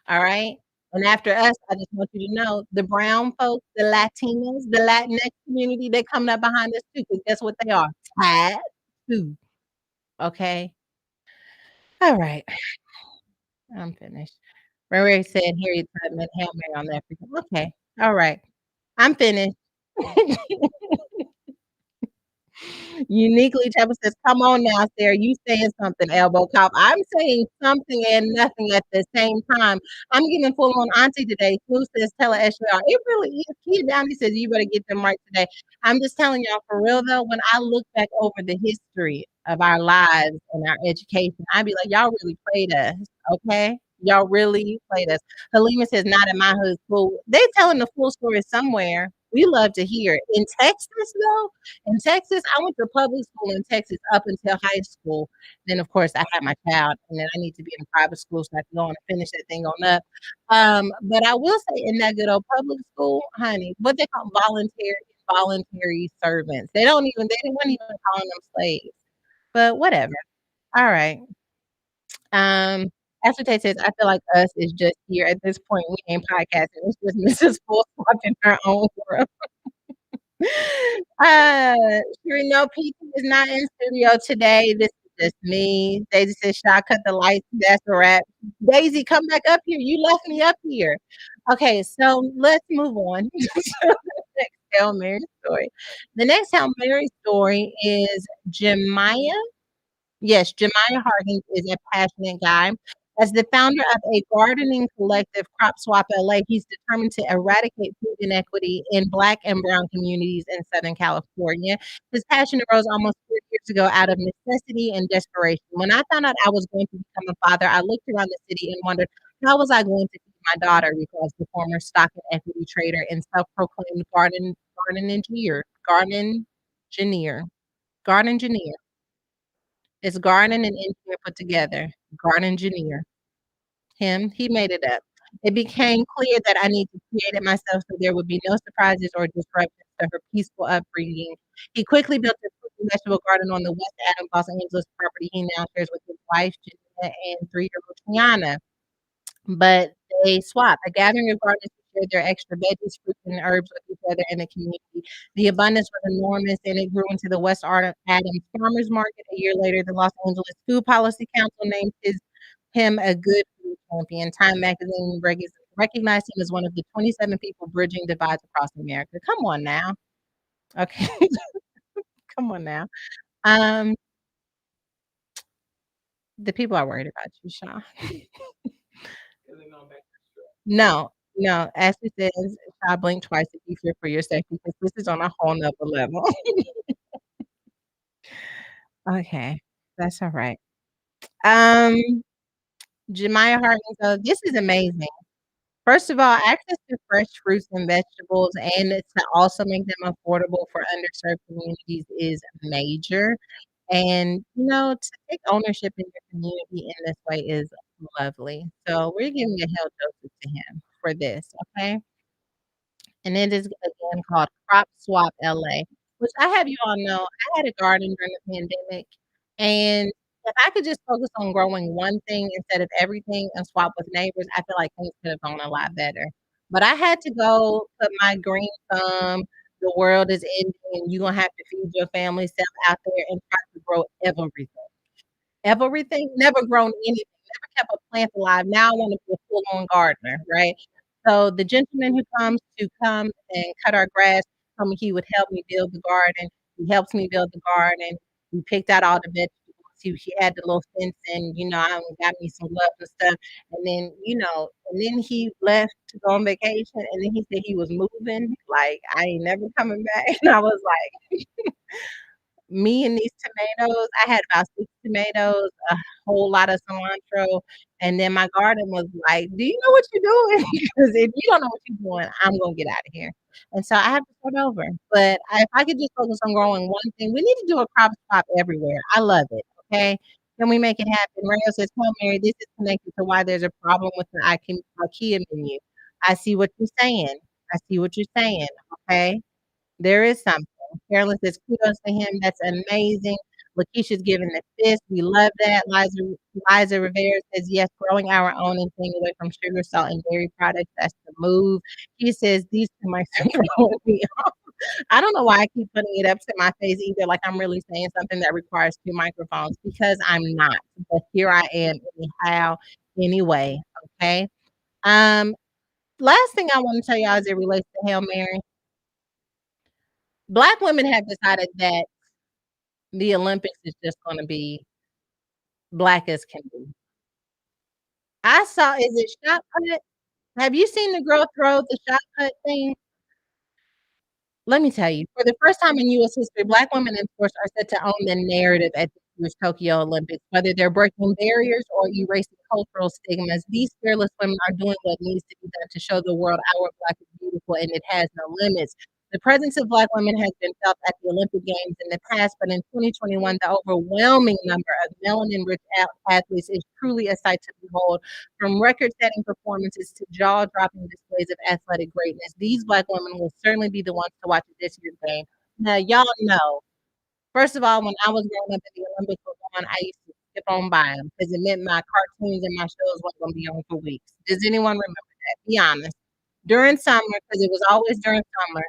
All right. And after us, I just want you to know the brown folks, the Latinos, the Latinx community, they coming up behind us too, because guess what they are? Tied too. Okay. All right. I'm finished. Ray said Harriet Tubman, Hail Mary on that. Okay. All right. I'm finished. Uniquely Chapel says, come on now, Sarah. You saying something, elbow cop. I'm saying something and nothing at the same time. I'm giving full on auntie today. Smooth says, tell her SR. It really is. Kia Downey says, you better get them right today. I'm just telling y'all for real though, when I look back over the history of our lives and our education, I'd be like, y'all really played us. Okay. Y'all really played us. Halima says, not in my hood school. They telling the full story somewhere. We love to hear it. In Texas, though, in Texas, I went to public school in Texas up until high school. Then, of course, I had my child, and then I need to be in a private school so I can go on and finish that thing on up. But I will say, in that good old public school, honey, what they call voluntary servants. They weren't even calling them slaves. But whatever. All right. Ashley Tate says, I feel like us is just here at this point. We ain't podcasting. It's just Mrs. Full Swap in her own world. No, PT is not in studio today. This is just me. Daisy says, should I cut the lights? That's a wrap. Daisy, come back up here. You left me up here. Okay, so let's move on to the next Hail Mary story. The next Hail Mary story is Jemiah. Yes, Jemiah Harding is a passionate guy. As the founder of a gardening collective, Crop Swap LA, he's determined to eradicate food inequity in Black and Brown communities in Southern California. His passion arose almost 4 years ago out of necessity and desperation. When I found out I was going to become a father, I looked around the city and wondered, how was I going to feed my daughter? Because the former stock and equity trader and self-proclaimed garden engineer. Gardengineer. It's garden and engineer put together. Gardengineer. Him, he made it up. It became clear that I need to create it myself so there would be no surprises or disruptions to her peaceful upbringing. He quickly built a fruit and vegetable garden on the West Adams, Los Angeles property he now shares with his wife, Janetta, and 3-year-old Triana. But they swap. A gathering of gardeners who shared their extra veggies, fruits, and herbs with each other in the community. The abundance was enormous, and it grew into the Adams Farmers Market. A year later, the Los Angeles Food Policy Council named him a good food champion. Time magazine recognized him as one of the 27 people bridging divides across America. Come on now. Okay. Come on now. Um, the people are worried about you, Shaw. No, no. Ashley says, "I blink twice if you fear for your safety because this is on a whole nother level." Okay, that's all right. Um, Jemiah Hartman, so this is amazing. First of all, access to fresh fruits and vegetables and to also make them affordable for underserved communities is major. And, to take ownership in your community in this way is lovely. So we're giving a hell doses to him for this, okay? And it is again called Crop Swap LA, which I have you all know I had a garden during the pandemic. And if I could just focus on growing one thing instead of everything and swap with neighbors, I feel like things could have gone a lot better. But I had to go put my green thumb, the world is ending, and you're gonna have to feed your family self out there and try to grow everything. Everything, never grown anything, never kept a plant alive. Now I want to be a full-on gardener, right? So the gentleman who comes to come and cut our grass told me he would help me build the garden. He helps me build the garden. He picked out all the vegetables. He had the little fence and, I got me some gloves and stuff. And then he left to go on vacation. And then he said he was moving. Like, I ain't never coming back. And I was like, me and these tomatoes, I had about 6 tomatoes, a whole lot of cilantro, and then my garden was like, "Do you know what you're doing? Because if you don't know what you're doing, I'm gonna get out of here." And so I have to start over. But if I could just focus on growing one thing, we need to do a crop swap everywhere. I love it. Okay. Can we make it happen? Rayo says, "Tell Mary, this is connected to why there's a problem with the IKEA menu. I see what you're saying. I see what you're saying. Okay. There is something. Carolyn says, kudos to him. That's amazing. Lakeisha's giving the fist. We love that. Liza Rivera says, yes, growing our own and staying away from sugar, salt, and dairy products. That's the move. He says, these two mics are throwing me off. I don't know why I keep putting it up to my face either, like I'm really saying something that requires 2 microphones, because I'm not. But here I am anyhow, anyway. Okay. Um, Last thing I want to tell y'all as it relates to Hail Mary. Black women have decided that the Olympics is just gonna be black as can be. I saw, is it shot put? Have you seen the girl throw the shot put thing? Let me tell you, for the first time in US history, Black women in sports are set to own the narrative at this year's Tokyo Olympics. Whether they're breaking barriers or erasing cultural stigmas, these fearless women are doing what needs to be done to show the world our Black is beautiful and it has no limits. The presence of Black women has been felt at the Olympic Games in the past, but in 2021, the overwhelming number of melanin-rich athletes is truly a sight to behold. From record-setting performances to jaw-dropping displays of athletic greatness, these Black women will certainly be the ones to watch at this year's game. Now, y'all know, first of all, when I was growing up and the Olympics were on, I used to skip on by them because it meant my cartoons and my shows weren't going to be on for weeks. Does anyone remember that? Be honest. During summer, because it was always during summer,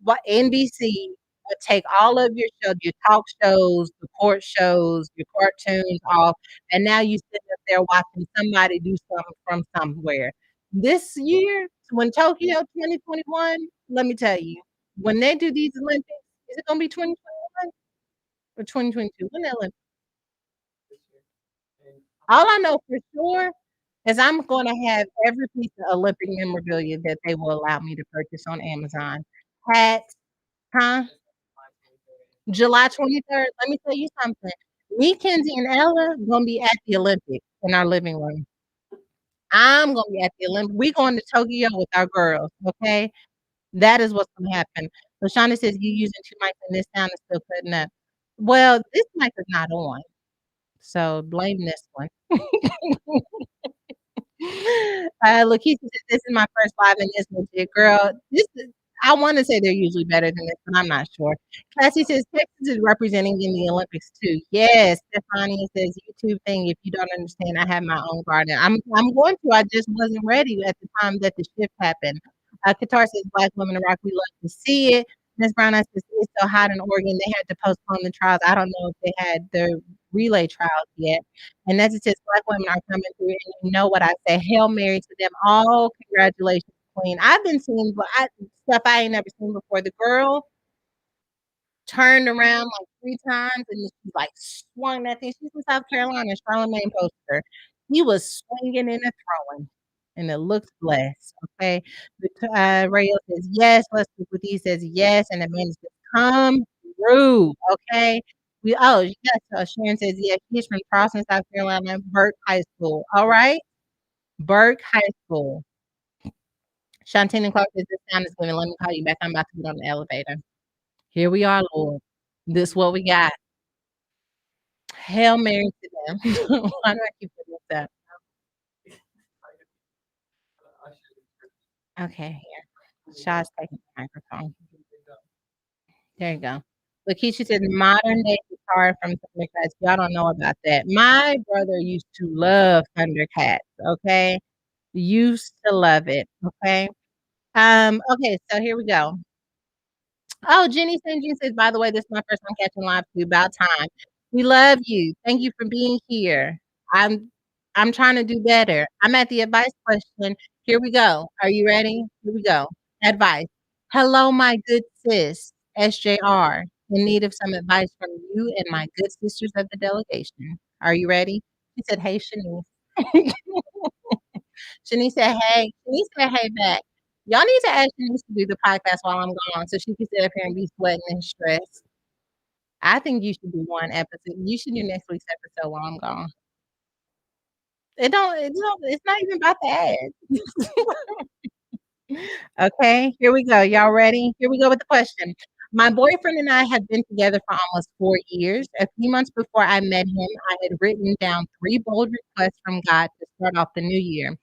what NBC would take all of your shows, your talk shows, the court shows, your cartoons off, and now you sit up there watching somebody do something from somewhere. This year, when Tokyo 2021, let me tell you, when they do these Olympics, is it gonna be 2021 or 2022? When the Olympics? All I know for sure is I'm gonna have every piece of Olympic memorabilia that they will allow me to purchase on Amazon. Hats, huh? July 23rd. Let me tell you something. Me, Kenzie, and Ella gonna be at the Olympics in our living room. I'm gonna be at the Olympics. We going to Tokyo with our girls, okay? That is what's gonna happen. LaShonda says you using 2 mics in this town is still cutting up. Well, this mic is not on, so blame this one. Lakeisha said, "This is my first live and it's legit, girl. This is." I want to say they're usually better than this, but I'm not sure. Cassie says Texas is representing in the Olympics too. Yes, Stefania says YouTube thing. If you don't understand, I have my own garden. I'm going to. I just wasn't ready at the time that the shift happened. Qatar says Black women in rock. We love to see it. Miss Brown says it's so hot in Oregon they had to postpone the trials. I don't know if they had the relay trials yet. And as it says, Black women are coming through, and you know what I say, Hail Mary to them all. Congratulations, Queen. I've been seeing stuff I ain't never seen before. The girl turned around like 3 times, and then she, like, swung that thing. She's from South Carolina, Charlemagne posted her. He was swinging and a throwing, and it looks blessed, okay? Rayo says, "Yes." Leslie with E says, "Yes," and Amanda says, "Come through," okay? Yes, Sharon says, "Yeah, she's from Charleston, South Carolina, Burke High School." Alright? Burke High School. Shantina and Clark says, "This sound is giving. Let me call you back. I'm about to get on the elevator." Here we are, Lord. This what we got. Hail Mary to them. Why do I keep putting this up? Okay, here. Shaw's taking the microphone. There you go. Lakeisha said modern day guitar from Thundercats. Y'all don't know about that. My brother used to love Thundercats, okay? Used to love it, okay? Okay, so here we go. Oh, Jenny St. Jean says, by the way, this is my first time catching live too. About time. We love you. Thank you for being here. I'm I'm trying to do better. I'm at the advice question. Here we go. Are you ready? Here we go. Advice. Hello, my good sis, SJR, in need of some advice from you and my good sisters of the delegation. Are you ready? She said, "Hey, Shanice." Shanice said, "Hey." Shanice said, "Hey, back." Y'all need to ask Shanice to do the podcast while I'm gone so she can sit up here and be sweating and stressed. I think you should do one episode. You should do next week's episode while I'm gone. It's not even about the ads. Okay, here we go. Y'all ready? Here we go with the question. My boyfriend and I have been together for almost 4 years. A few months before I met him, I had written down 3 bold requests from God to start off the new year.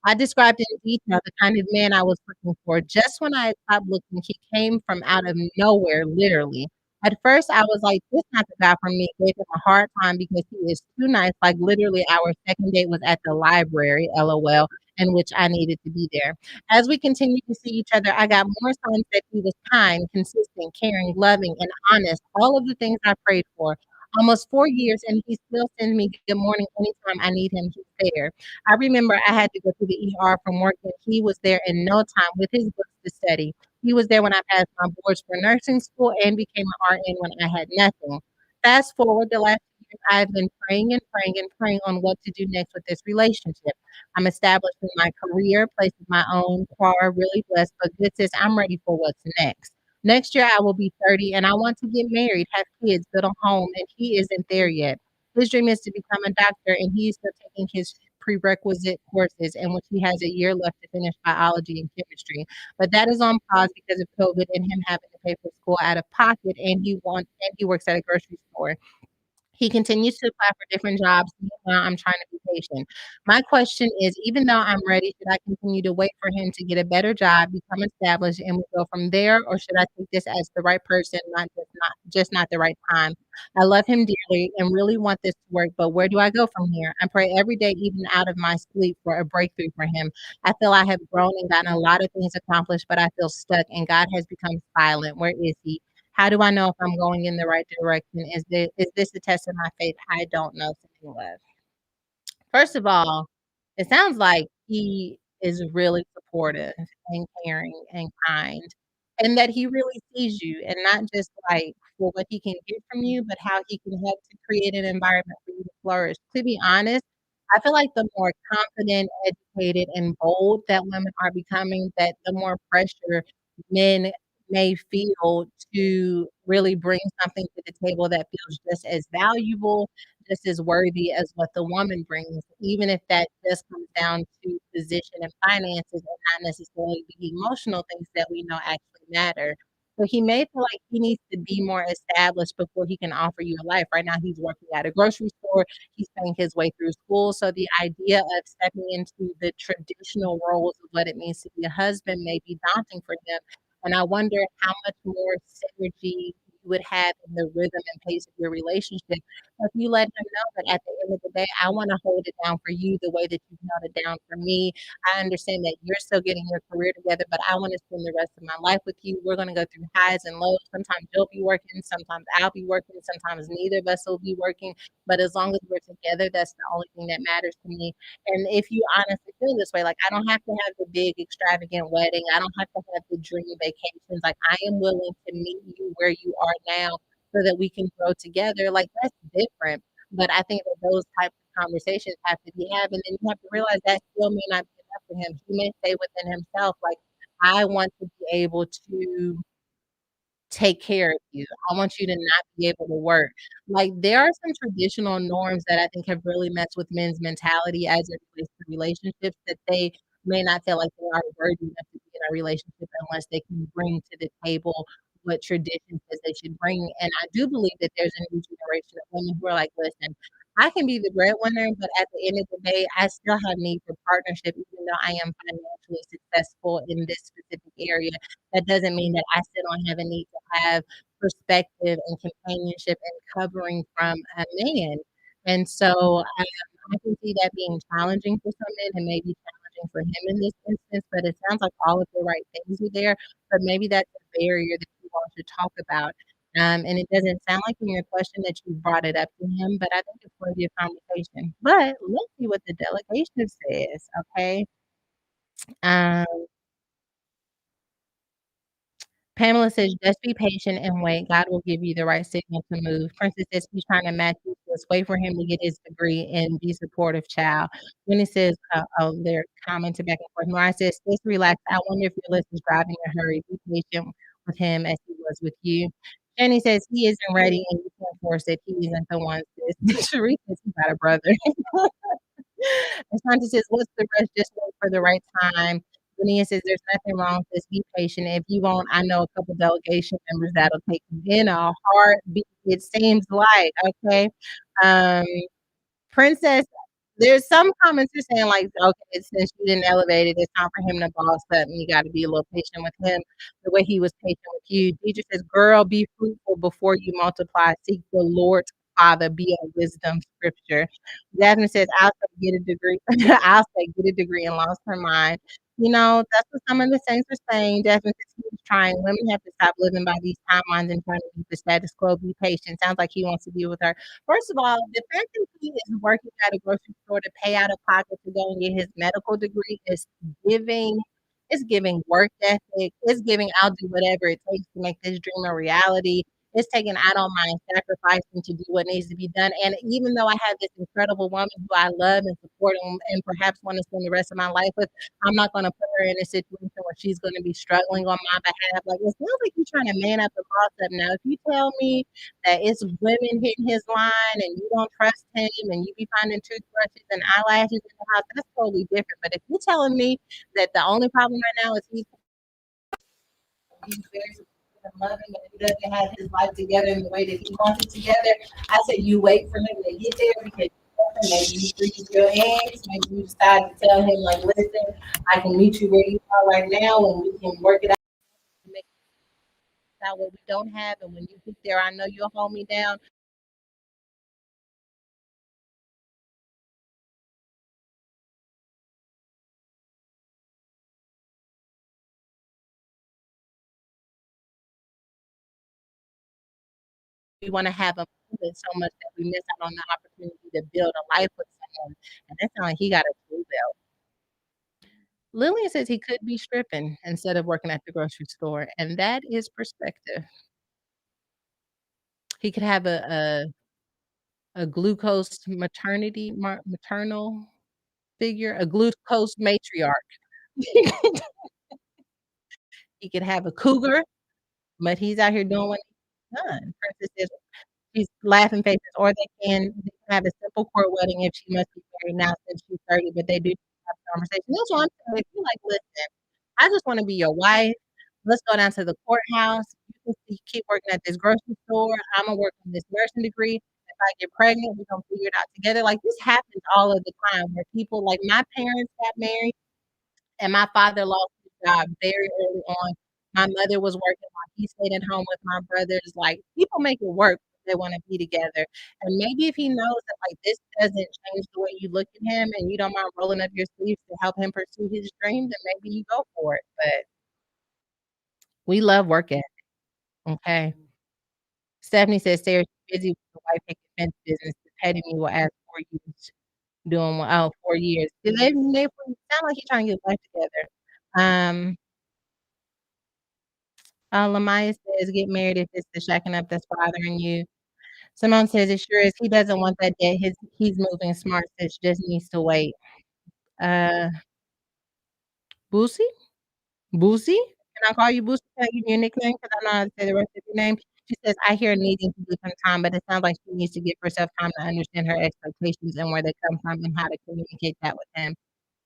I described in detail the kind of man I was looking for. Just when I had stopped looking, he came from out of nowhere, literally. At first, I was like, "This not the guy for me." Gave him a hard time because he is too nice. Like literally, our second date was at the library, LOL, in which I needed to be there. As we continued to see each other, I got more signs that he was kind, consistent, caring, loving, and honest. All of the things I prayed for. Almost 4 years, and he still sends me good morning anytime I need him. He's there. I remember I had to go to the ER from work, and he was there in no time with his books to study. He was there when I passed my boards for nursing school and became an RN when I had nothing. Fast forward the last years, I've been praying and praying and praying on what to do next with this relationship. I'm established in my career, place of my own, car, really blessed, but good sis, I'm ready for what's next. Next year, I will be 30 and I want to get married, have kids, build a home, and he isn't there yet. His dream is to become a doctor, and he's still taking his prerequisite courses, in which he has a year left to finish biology and chemistry. But that is on pause because of COVID and him having to pay for school out of pocket, and he works at a grocery store. He continues to apply for different jobs. Meanwhile, I'm trying to be patient. My question is, even though I'm ready, should I continue to wait for him to get a better job, become established, and we go from there, or should I take this as the right person, not the right time? I love him dearly and really want this to work, but where do I go from here? I pray every day, even out of my sleep, for a breakthrough for him. I feel I have grown and gotten a lot of things accomplished, but I feel stuck, and God has become silent. Where is he? How do I know if I'm going in the right direction? Is this a test of my faith? I don't know. Sending love. First of all, it sounds like he is really supportive and caring and kind, and that he really sees you, and not just like for what he can get from you, but how he can help to create an environment for you to flourish. To be honest, I feel like the more confident, educated, and bold that women are becoming, that the more pressure men may feel to really bring something to the table that feels just as valuable, just as worthy as what the woman brings, even if that just comes down to position and finances and not necessarily the emotional things that we know actually matter. So he may feel like he needs to be more established before he can offer you a life. Right now, he's working at a grocery store. He's paying his way through school. So the idea of stepping into the traditional roles of what it means to be a husband may be daunting for him. And I wonder how much more synergy you would have in the rhythm and pace of your relationship if you let him know that at the end of the day, I want to hold it down for you the way that you've held it down for me. I understand that you're still getting your career together, but I want to spend the rest of my life with you. We're going to go through highs and lows. Sometimes you'll be working, sometimes I'll be working, sometimes neither of us will be working. But as long as we're together, that's the only thing that matters to me. And if you honestly feel this way, like I don't have to have the big extravagant wedding, I don't have to have the dream vacations. Like I am willing to meet you where you are now so that we can grow together. Like that's different. But I think that those types of conversations have to be had, and then you have to realize that still may not be enough for him. He may say within himself, like, I want to be able to take care of you. I want you to not be able to work. Like there are some traditional norms that I think have really messed with men's mentality as it relates to relationships that they may not feel like they are worthy enough to be in a relationship unless they can bring to the table what tradition says they should bring. And I do believe that there's a new generation of women who are like, listen, I can be the breadwinner, but at the end of the day, I still have need for partnership, even though I am financially successful in this specific area. That doesn't mean that I still don't have a need to have perspective and companionship and covering from a man. And so I can see that being challenging for some men and maybe challenging for him in this instance, but it sounds like all of the right things are there, but maybe that's a barrier that you all should talk about. And it doesn't sound like in your question that you brought it up to him, but I think it's worthy of conversation. But let's see what the delegation says, okay? Um, Pamela says, just be patient and wait. God will give you the right signal to move. Princess says he's trying to match you. Just wait for him to get his degree and be supportive, child. Winnie says, oh, they're commenting back and forth. Mariah says, just relax. I wonder if your list is driving in a hurry. Be patient with him as he was with you. Jenny says he isn't ready and you can't force it. He isn't the one. Sheree says he got a brother. And Shanta says, what's the rush? Just wait for the right time. Linnea says, there's nothing wrong with this. Be patient. If you won't, I know a couple delegation members that'll take you in a heartbeat. It seems like, okay. Um, Princess, there's some comments are saying like, okay, since you didn't elevate it, it's time for him to boss up, and you got to be a little patient with him, the way he was patient with you. Deidre says, girl, be fruitful before you multiply. Seek the Lord's Father, be a wisdom scripture. Jasmine says, I'll say get a degree. I'll say get a degree and lost her mind. You know, that's what some of the saints are saying. Jasmine says he's trying. Women have to stop living by these timelines and trying to keep the status quo. Be patient. Sounds like he wants to be with her. First of all, the fact that he is working at a grocery store to pay out of pocket to go and get his medical degree is giving it's giving work ethic. It's giving I'll do whatever it takes to make this dream a reality. It's taking I don't mind sacrificing to do what needs to be done. And even though I have this incredible woman who I love and support and perhaps want to spend the rest of my life with, I'm not going to put her in a situation where she's going to be struggling on my behalf. Like it sounds like you're trying to man up the boss up now. If you tell me that it's women hitting his line and you don't trust him and you be finding toothbrushes and eyelashes in the house, that's totally different. But if you're telling me that the only problem right now is he's very supportive and loving and he doesn't have his life together in the way that he wants it together, I say you wait for him to get there because maybe you freeze your eggs, maybe you decide to tell him like, listen, I can meet you where you are right now and we can work it out. Make out what we don't have, and when you get there, I know you'll hold me down. We want to have a moment so much that we miss out on the opportunity to build a life with someone. And that's not like he got a tool belt. Lillian says he could be stripping instead of working at the grocery store, and that is perspective. He could have a glucose maternal figure, a glucose matriarch. He could have a cougar, but he's out here doing what he's done. Princess says she's laughing faces, or they can have a simple court wedding if she must be married now since she's 30, but they do have a conversation. That's what I'm saying. If you're like, listen, I just want to be your wife. Let's go down to the courthouse. You just keep working at this grocery store. I'm gonna work on this nursing degree. If I get pregnant, we're gonna figure it out together. Like this happens all of the time where people like my parents got married and my father lost his job very early on. My mother was working while he stayed at home with my brothers. Like people make it work if they want to be together. And maybe if he knows that like this doesn't change the way you look at him and you don't mind rolling up your sleeves to help him pursue his dreams, then maybe you go for it. But we love work ethic. Okay. Stephanie says Sarah's busy with the white picket fence business. The petty me will ask 4 years. Doing well, oh, 4 years. They sound like you're trying to get life together. Um, Lamaya says, "Get married if it's the shacking up that's bothering you." Simone says, "It sure is. He doesn't want that debt. He's moving smart. Sis just needs to wait." Uh, Boosie, Boosie. Can I call you Boosie? Can I give you a nickname? Because I know how to say the rest of your name. She says, "I hear needing to give him time, but it sounds like she needs to give herself time to understand her expectations and where they come from and how to communicate that with him."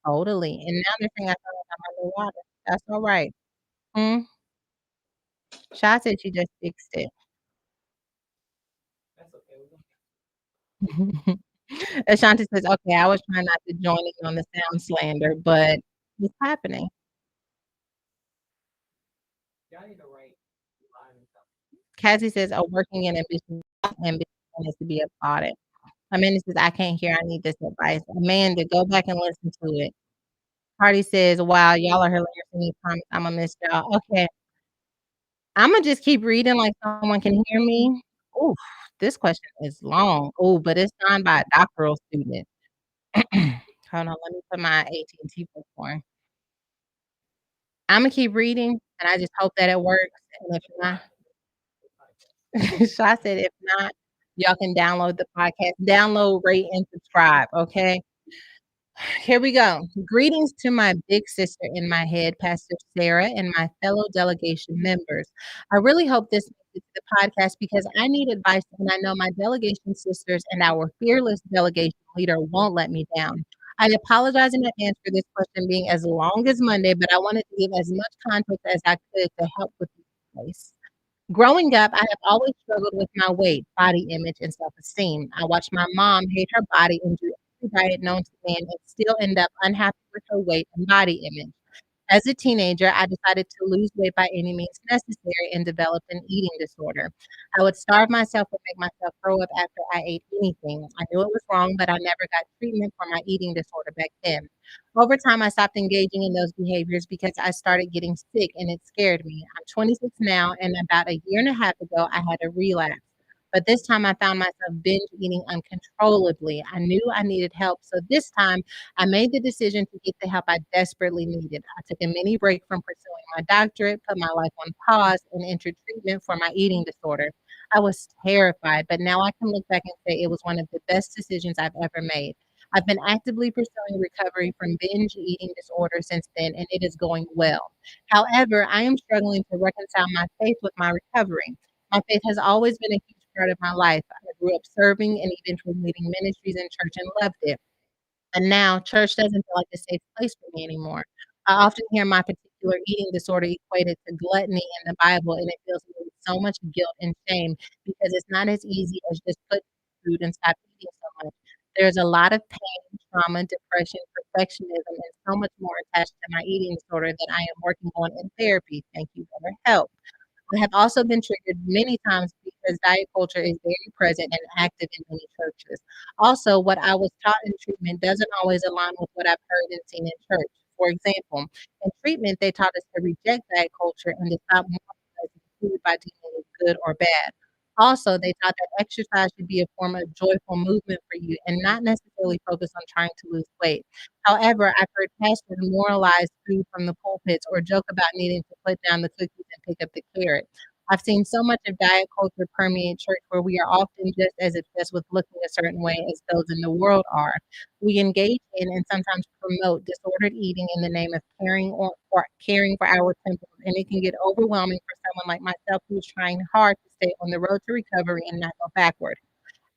Totally. And now they're saying I feel like I'm underwater. That's all right. Hmm. Sha said she just fixed it. That's okay. Ashanti says, "Okay, I was trying not to join in on the sound slander, but it's happening." Y'all need to write line and stuff. Cassie says, "Oh, working in ambition is to be applauded." Amanda says, "I can't hear. I need this advice." Amanda, go back and listen to it. Cardi says, "Wow, y'all are hilarious in these comments. I'm gonna miss y'all." Okay, I'm gonna just keep reading like someone can hear me. Ooh, this question is long. Oh, but it's signed by a doctoral student. Hold on, let me put my AT&T book on. Imma keep reading, and I just hope that it works, and if not so I said, "If not, y'all can download the podcast. Download, rate, and subscribe, okay?" Here we go. Greetings to my big sister in my head, Pastor Sarah, and my fellow delegation members. I really hope this makes it to the podcast because I need advice, and I know my delegation sisters and our fearless delegation leader won't let me down. I apologize in advance for this question being as long as Monday, but I wanted to give as much context as I could to help with this place. Growing up, I have always struggled with my weight, body image, and self-esteem. I watched my mom hate her body and do every diet known to man and still end up unhappy with her weight and body image. As a teenager, I decided to lose weight by any means necessary and developed an eating disorder. I would starve myself or make myself throw up after I ate anything. I knew it was wrong, but I never got treatment for my eating disorder back then. Over time, I stopped engaging in those behaviors because I started getting sick and it scared me. I'm 26 now, and about a year and a half ago, I had a relapse. But this time I found myself binge eating uncontrollably. I knew I needed help. So this time I made the decision to get the help I desperately needed. I took a mini break from pursuing my doctorate, put my life on pause, and entered treatment for my eating disorder. I was terrified, but now I can look back and say it was one of the best decisions I've ever made. I've been actively pursuing recovery from binge eating disorder since then, and it is going well. However, I am struggling to reconcile my faith with my recovery. My faith has always been a huge part of my life. I grew up serving and eventually leading ministries in church and loved it. And now church doesn't feel like a safe place for me anymore. I often hear my particular eating disorder equated to gluttony in the Bible, and it fills me with so much guilt and shame because it's not as easy as just put food and stop eating so much. There's a lot of pain, trauma, depression, perfectionism, and so much more attached to my eating disorder that I am working on in therapy. Thank you for your help. I have also been triggered many times because diet culture is very present and active in many churches. Also, what I was taught in treatment doesn't always align with what I've heard and seen in church. For example, in treatment, they taught us to reject diet culture and to stop normalizing food by deeming it good or bad. Also, they taught that exercise should be a form of joyful movement for you and not necessarily focus on trying to lose weight. However, I've heard pastors moralize food from the pulpits or joke about needing to put down the cookies and pick up the carrot. I've seen so much of diet culture permeate church where we are often just as obsessed with looking a certain way as those in the world are. We engage in and sometimes promote disordered eating in the name of caring or caring for our temples, and it can get overwhelming for someone like myself who is trying hard to stay on the road to recovery and not go backward.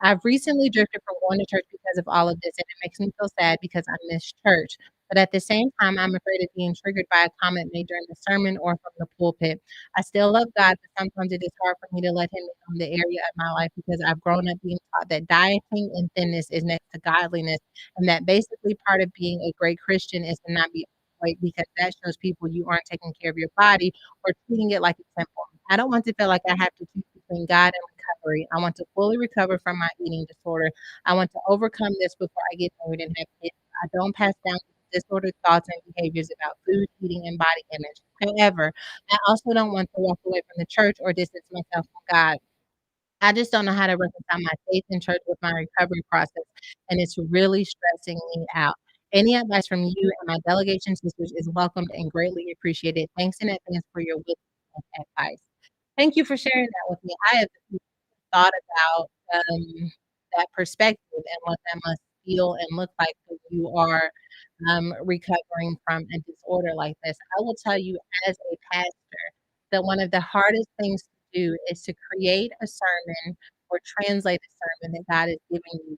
I've recently drifted from going to church because of all of this, and it makes me feel sad because I miss church. But at the same time, I'm afraid of being triggered by a comment made during the sermon or from the pulpit. I still love God, but sometimes it is hard for me to let Him become the area of my life because I've grown up being taught that dieting and thinness is next to godliness, and that basically part of being a great Christian is to not be overweight because that shows people you aren't taking care of your body or treating it like a temple. I don't want to feel like I have to choose between God and recovery. I want to fully recover from my eating disorder. I want to overcome this before I get married and have kids. I don't pass down disordered thoughts and behaviors about food, eating, and body image. However, I also don't want to walk away from the church or distance myself from God. I just don't know how to reconcile my faith in church with my recovery process, and it's really stressing me out. Any advice from you and my delegation sisters is welcomed and greatly appreciated. Thanks in advance for your wisdom and advice. Thank you for sharing that with me. I have thought about that perspective and what that must feel and look like when you are recovering from a disorder like this. I will tell you, as a pastor, that one of the hardest things to do is to create a sermon or translate a sermon that God is giving you,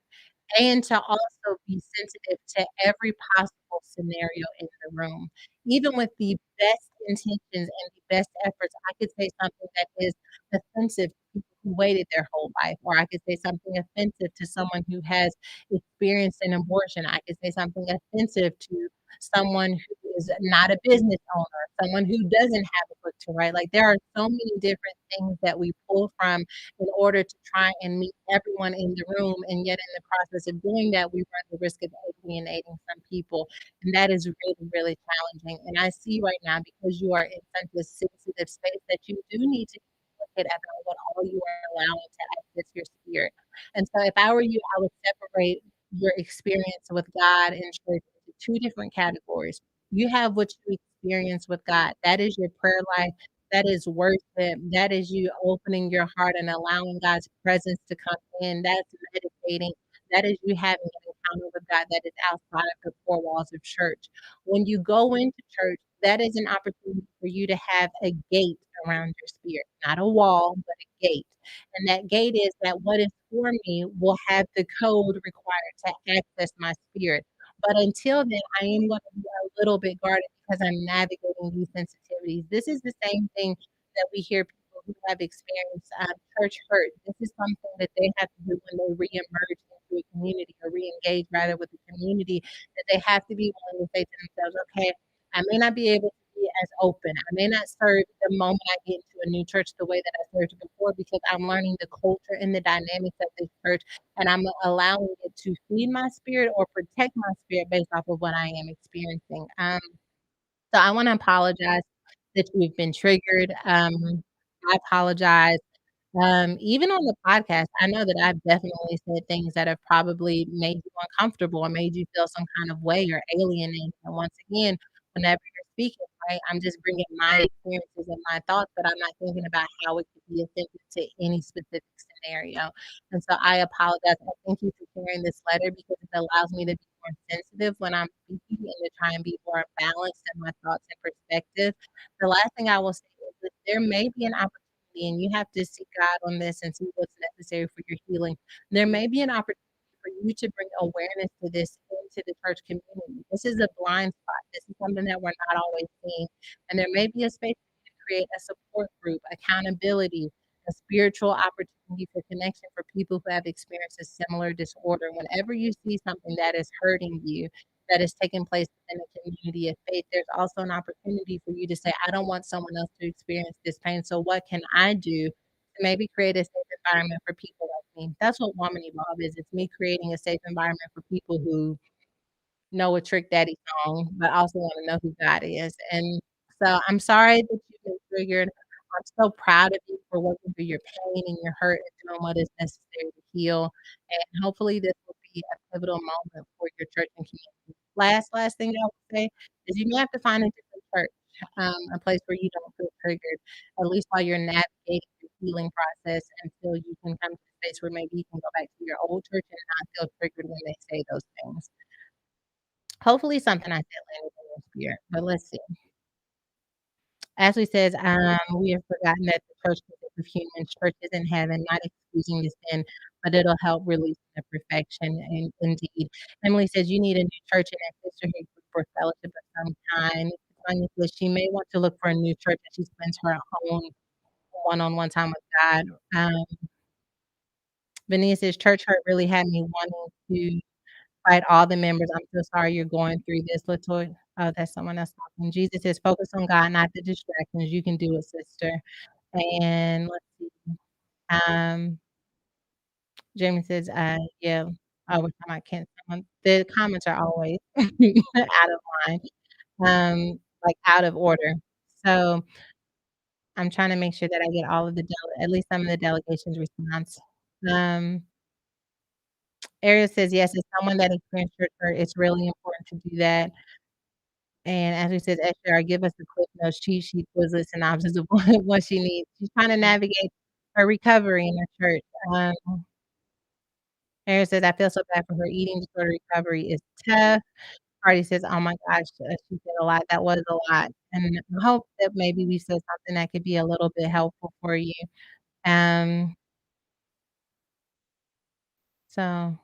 and to also be sensitive to every possible scenario in the room. Even with the best intentions and the best efforts, I could say something that is offensive to people who waited their whole life, or I could say something offensive to someone who has experienced an abortion. I could say something offensive to someone who is not a business owner, someone who doesn't have a book to write. Like, there are so many different things that we pull from in order to try and meet everyone in the room, and yet in the process of doing that, we run the risk of alienating some people, and that is really, really challenging. And I see right now, because you are in such a sensitive space, that you do need to look at about what all you are allowing to access your spirit. And so if I were you, I would separate your experience with God and church into two different categories. You have what you experience with God. That is your prayer life. That is worship. That is you opening your heart and allowing God's presence to come in. That's meditating. That is you having an encounter with God that is outside of the four walls of church. When you go into church, that is an opportunity for you to have a gate around your spirit, not a wall, but a gate. And that gate is that what is for me will have the code required to access my spirit. But until then, I am going to be a little bit guarded because I'm navigating these sensitivities. This is the same thing that we hear people who have experienced church hurt. This is something that they have to do when they reemerge into a community, or re-engage rather with the community, that they have to be willing to say to themselves, okay, I may not be able to be as open. I may not serve the moment I get into a new church the way that I served before, because I'm learning the culture and the dynamics of this church, and I'm allowing it to feed my spirit or protect my spirit based off of what I am experiencing. So I want to apologize that you've been triggered. I apologize. Even on the podcast, I know that I've definitely said things that have probably made you uncomfortable or made you feel some kind of way or alienated. And once again, whenever you're speaking, right, I'm just bringing my experiences and my thoughts, but I'm not thinking about how it could be offensive to any specific scenario. And so I apologize. I thank you for sharing this letter because it allows me to be more sensitive when I'm speaking and to try and be more balanced in my thoughts and perspective. The last thing I will say is that there may be an opportunity, and you have to seek God on this and see what's necessary for your healing. There may be an opportunity for you to bring awareness to this into the church community. This is a blind spot. This is something that we're not always seeing. And there may be a space to create a support group, accountability, a spiritual opportunity for connection for people who have experienced a similar disorder. Whenever you see something that is hurting you, that is taking place within a community of faith, there's also an opportunity for you to say, I don't want someone else to experience this pain. So what can I do to maybe create a safe environment for people like me? That's what Woman Evolve is. It's me creating a safe environment for people who know a Trick Daddy song, but also want to know who God is. And so I'm sorry that you've been triggered. I'm so proud of you for working through your pain and your hurt and doing what is necessary to heal. And hopefully this will be a pivotal moment for your church and community. Last thing I would say is you may have to find a different church, a place where you don't feel triggered, at least while you're navigating the healing process, until you can come to a space where maybe you can go back to your old church and not feel triggered when they say those things. Hopefully something I said landed in your spirit, but let's see. As we says, we have forgotten that the church consists of humans. Church is in heaven, not excusing the sin, but it'll help release the perfection. And indeed, Emily says you need a new church and a sisterhood group for fellowship of some kind. Sonia says she may want to look for a new church that she spends her own one-on-one time with God. Vanessa says church hurt really had me wanting to fight all the members. I'm so sorry you're going through this, Latoya. Oh, that's someone else talking. Jesus says focus on God, not the distractions. You can do it, sister. And let's see. Um, Jamie says, yeah, over time I can't. The comments are always out of line, like out of order. So I'm trying to make sure that I get all of the at least some of the delegation's response. Um, Ariel says, yes, as someone that experienced church hurt, it's really important to do that. And Ashley says, SR, give us the quick notes, cheat sheet, Quizlet synopsis of what she needs. She's trying to navigate her recovery in her church. Ariel says, I feel so bad for her. Eating disorder recovery is tough. Cardi says, oh my gosh, she said a lot. That was a lot. And I hope that maybe we said something that could be a little bit helpful for you. Um, so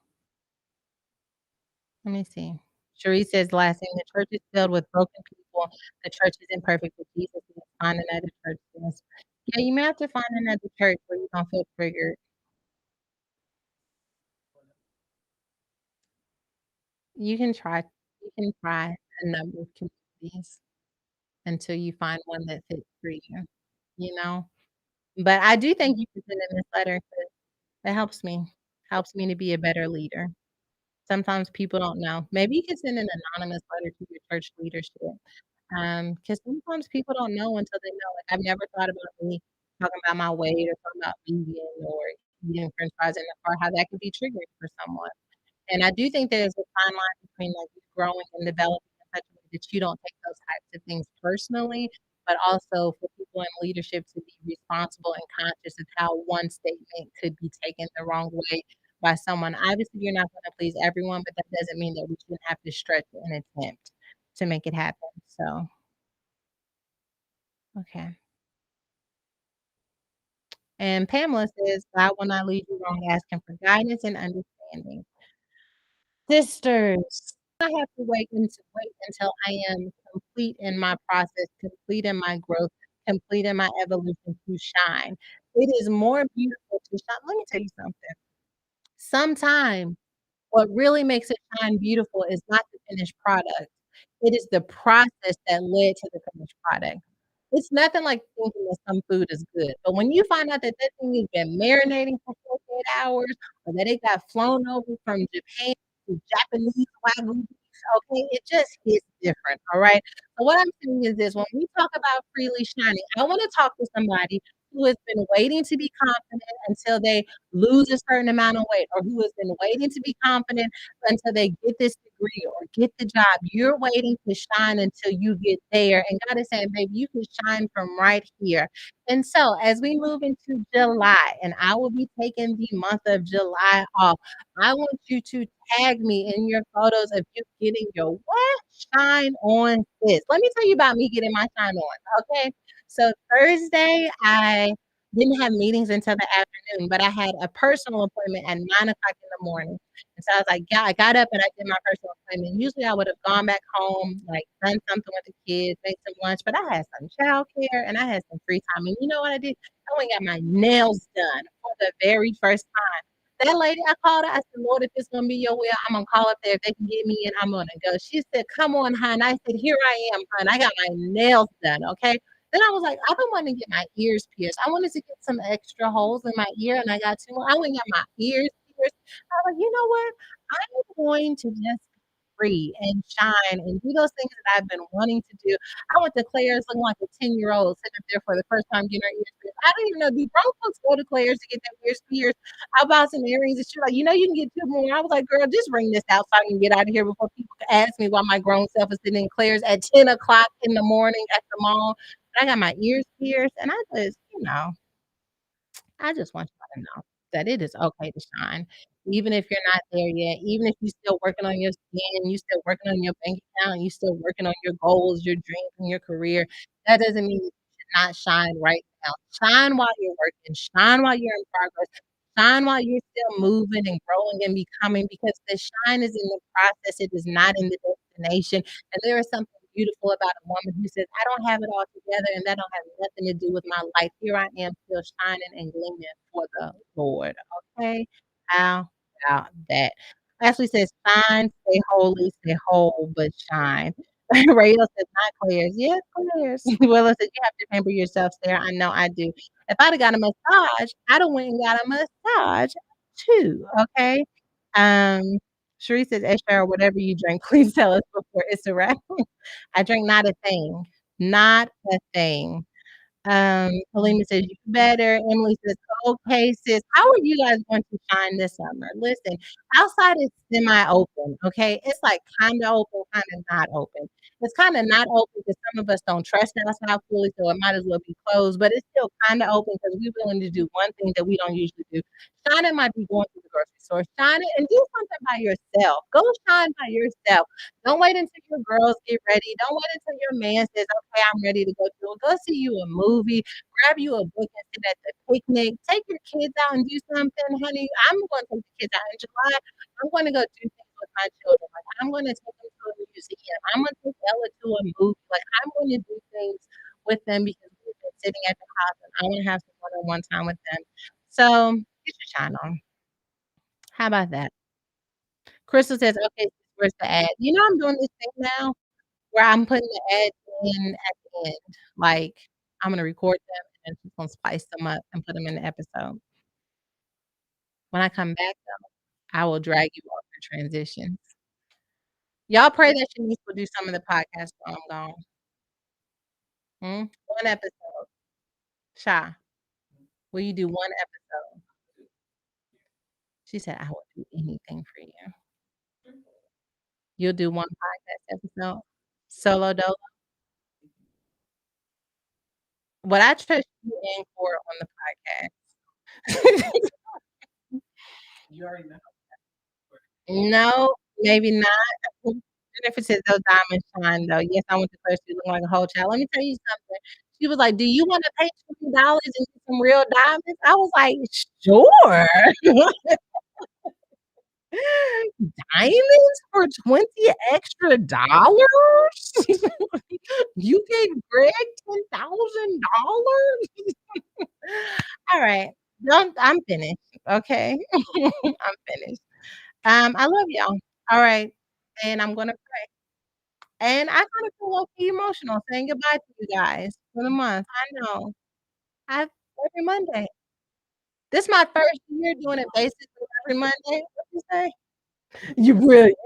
let me see. Cherie says, last thing, the church is filled with broken people. The church isn't perfect, but Jesus is find another church. Yes. Yeah, you may have to find another church where you don't feel triggered. You can try a number of communities until you find one that fits for you, you know? But I do thank you for sending this letter because it helps me to be a better leader. Sometimes people don't know. Maybe you can send an anonymous letter to your church leadership. Because sometimes people don't know until they know. Like I've never thought about me talking about my weight or talking about vegan or eating french fries in the car, how that could be triggering for someone. And I do think there's a fine line between like you growing and developing in such a way that you don't take those types of things personally, but also for people in leadership to be responsible and conscious of how one statement could be taken the wrong way by someone. Obviously, you're not going to please everyone, but that doesn't mean that we shouldn't have to stretch an attempt to make it happen. So, okay. And Pamela says, God will not lead you wrong, asking for guidance and understanding. Sisters, I have to wait until I am complete in my process, complete in my growth, complete in my evolution to shine. It is more beautiful to shine. Let me tell you something. Sometimes what really makes it shine beautiful is not the finished product. It is the process that led to the finished product. It's nothing like thinking that some food is good, but when you find out that that thing has been marinating for 48 hours or that it got flown over from Japan to Japanese Wagyu beef, okay, it just hits different, all right? So what I'm saying is this, when we talk about freely shining, I wanna talk to somebody who has been waiting to be confident until they lose a certain amount of weight, or who has been waiting to be confident until they get this degree or get the job. You're waiting to shine until you get there. And God is saying, baby, you can shine from right here. And so as we move into July, and I will be taking the month of July off, I want you to tag me in your photos of you getting your what? Shine on this. Let me tell you about me getting my shine on. Okay. So Thursday, I didn't have meetings until the afternoon, but I had a personal appointment at 9 o'clock in the morning. And so I was like, yeah, I got up and I did my personal appointment. Usually I would have gone back home, like done something with the kids, made some lunch, but I had some childcare and I had some free time. And you know what I did? I went and got my nails done for the very first time. That lady, I called her. I said, Lord, if it's gonna be your will, I'm gonna call up there. If they can get me in, I'm gonna go. She said, come on, hon. I said, here I am, hon. I got my nails done. Okay. Then I was like, I've been wanting to get my ears pierced. I wanted to get some extra holes in my ear, and I got two more. I went and got my ears pierced. I was like, you know what? I'm going to just be free and shine and do those things that I've been wanting to do. I went to Claire's looking like a 10-year-old sitting up there for the first time getting her ears pierced. I don't even know, do grown folks go to Claire's to get their ears pierced? I bought some earrings and she's like, you can get two more. I was like, girl, just bring this out so I can get out of here before people ask me why my grown self is sitting in Claire's at 10 o'clock in the morning at the mall. I got my ears pierced, and I just want you to know that it is okay to shine, even if you're not there yet, even if you're still working on your skin, you still working on your bank account, you still working on your goals, your dreams, and your career. That doesn't mean you should not shine right now. Shine while you're working, shine while you're in progress, shine while you're still moving and growing and becoming, because the shine is in the process, it is not in the imagination. And there is something beautiful about a woman who says, I don't have it all together and that don't have nothing to do with my life. Here I am still shining and gleaming for the Lord. Okay? How about that? Ashley says, shine, stay holy, stay whole, but shine. Rayo says, not Claire's. Yes, Claire's. Willa says, you have to pamper yourself, Sarah. I know I do. If I'd have got a massage, I'd have went and got a massage too. Okay. Um, Sheree says, Esha, or whatever you drink, please tell us before it's a wrap. I drink not a thing. Not a thing. Halima says, "You better." Emily says, "Okay, sis. How are you guys going to shine this summer?" Listen, outside is semi-open, okay? It's like kinda open, kinda not open. It's kinda not open because some of us don't trust outside fully, so it might as well be closed, but it's still kinda open because we're willing to do one thing that we don't usually do. Shining might be going to the grocery store. Shine it and do something by yourself. Go shine by yourself. Don't wait until your girls get ready. Don't wait until your man says, "Okay, I'm ready to go to it." Go see you a movie, grab you a book and sit at the picnic. Take your kids out and do something, honey. I'm going to take the kids out in July. I'm going to go do things with my children. Like I'm going to take them to a museum. I'm going to take Ella to a movie. Like I'm going to do things with them because we've been sitting at the house and I want to have some one-on-one time with them. So get your shine on. How about that? Crystal says, okay, where's the ad? You know, I'm doing this thing now where I'm putting the ads in at the end. Like, I'm gonna record them and just gonna spice them up and put them in the episode. When I come back, though, I will drag you off the transitions. Y'all pray that Shanice will do some of the podcasts while I'm gone. One episode. Sha, will you do one episode? She said, I will do anything for you. You'll do one podcast episode? Solo dolo? But I trust you and Cora on the podcast. You already know. No, maybe not. Jennifer says those diamonds shine though. Yes, I went to class. She looked like a whole child. Let me tell you something. She was like, "Do you want to pay $20 and get some real diamonds?" I was like, "Sure." Diamonds for $20 extra? You gave Greg $10,000? All right. Don't I'm finished. Okay. I'm finished. I love y'all. All right. And I'm gonna pray. And I kinda feel low-key emotional saying goodbye to you guys for the month. I know. I every Monday. This my first year doing it basically every Monday. What you say? You brilliant.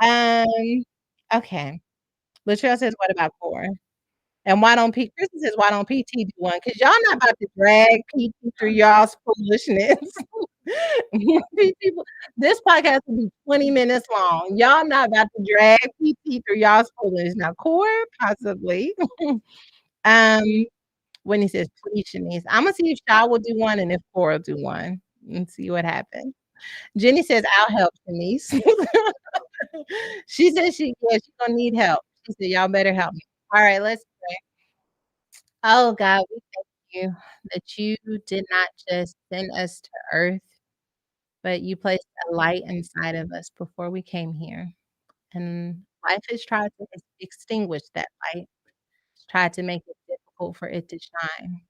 Um, okay. Latrell says, "What about Core?" And why don't P Kristen says, "Why don't PT do one?" 'Cause y'all not about to drag PT through y'all's foolishness. People this podcast will be 20 minutes long. Y'all not about to drag PT through y'all's foolishness. Now, Core, possibly. Um, when he says, "Please, Shanice." Imma see if Sha will do one and if Core will do one and see what happens. Jenny says, "I'll help, Shanice." She said she gonna need help. She said, "Y'all better help me." All right, let's pray. Oh, God, we thank you that you did not just send us to earth, but you placed a light inside of us before we came here. And life has tried to extinguish that light. It's tried to make it difficult for it to shine.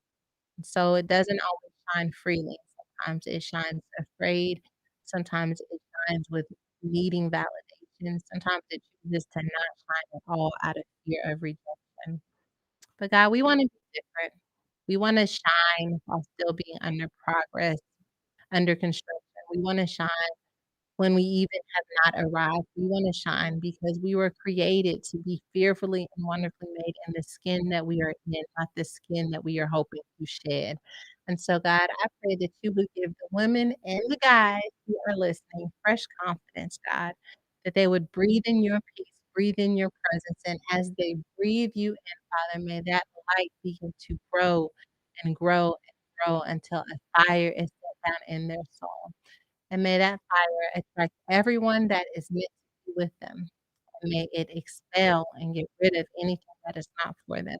So it doesn't always shine freely. Sometimes it shines afraid. Sometimes it shines with needing validation. Sometimes it chooses to not shine at all out of fear of rejection. But God, we want to be different. We want to shine while still being under progress, under construction. We want to shine when we even have not arrived. We want to shine because we were created to be fearfully and wonderfully made in the skin that we are in, not the skin that we are hoping to shed. And so, God, I pray that you would give the women and the guys who are listening fresh confidence, God, that they would breathe in your peace, breathe in your presence. And as they breathe you in, Father, may that light begin to grow and grow and grow until a fire is set down in their soul. And may that fire attract everyone that is meant to be with them. And may it expel and get rid of anything that is not for them.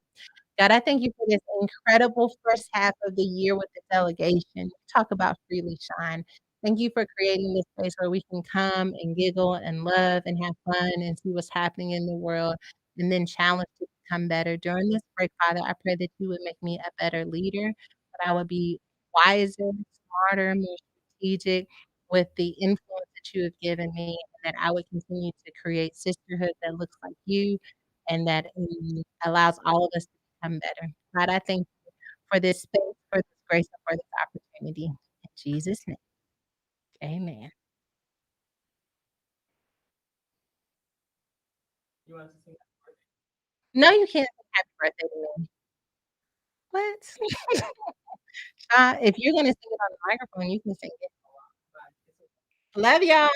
God, I thank you for this incredible first half of the year with the delegation. Talk about freely shine. Thank you for creating this place where we can come and giggle and love and have fun and see what's happening in the world and then challenge to become better. During this break, Father, I pray that you would make me a better leader, that I would be wiser, smarter, more strategic with the influence that you have given me, and that I would continue to create sisterhood that looks like you and that allows all of us to become better. God, I thank you for this space, for this grace, and for this opportunity. In Jesus' name, amen. You want to sing? No, you can't sing happy birthday to me. What? If you're gonna sing it on the microphone, you can sing it. Love y'all.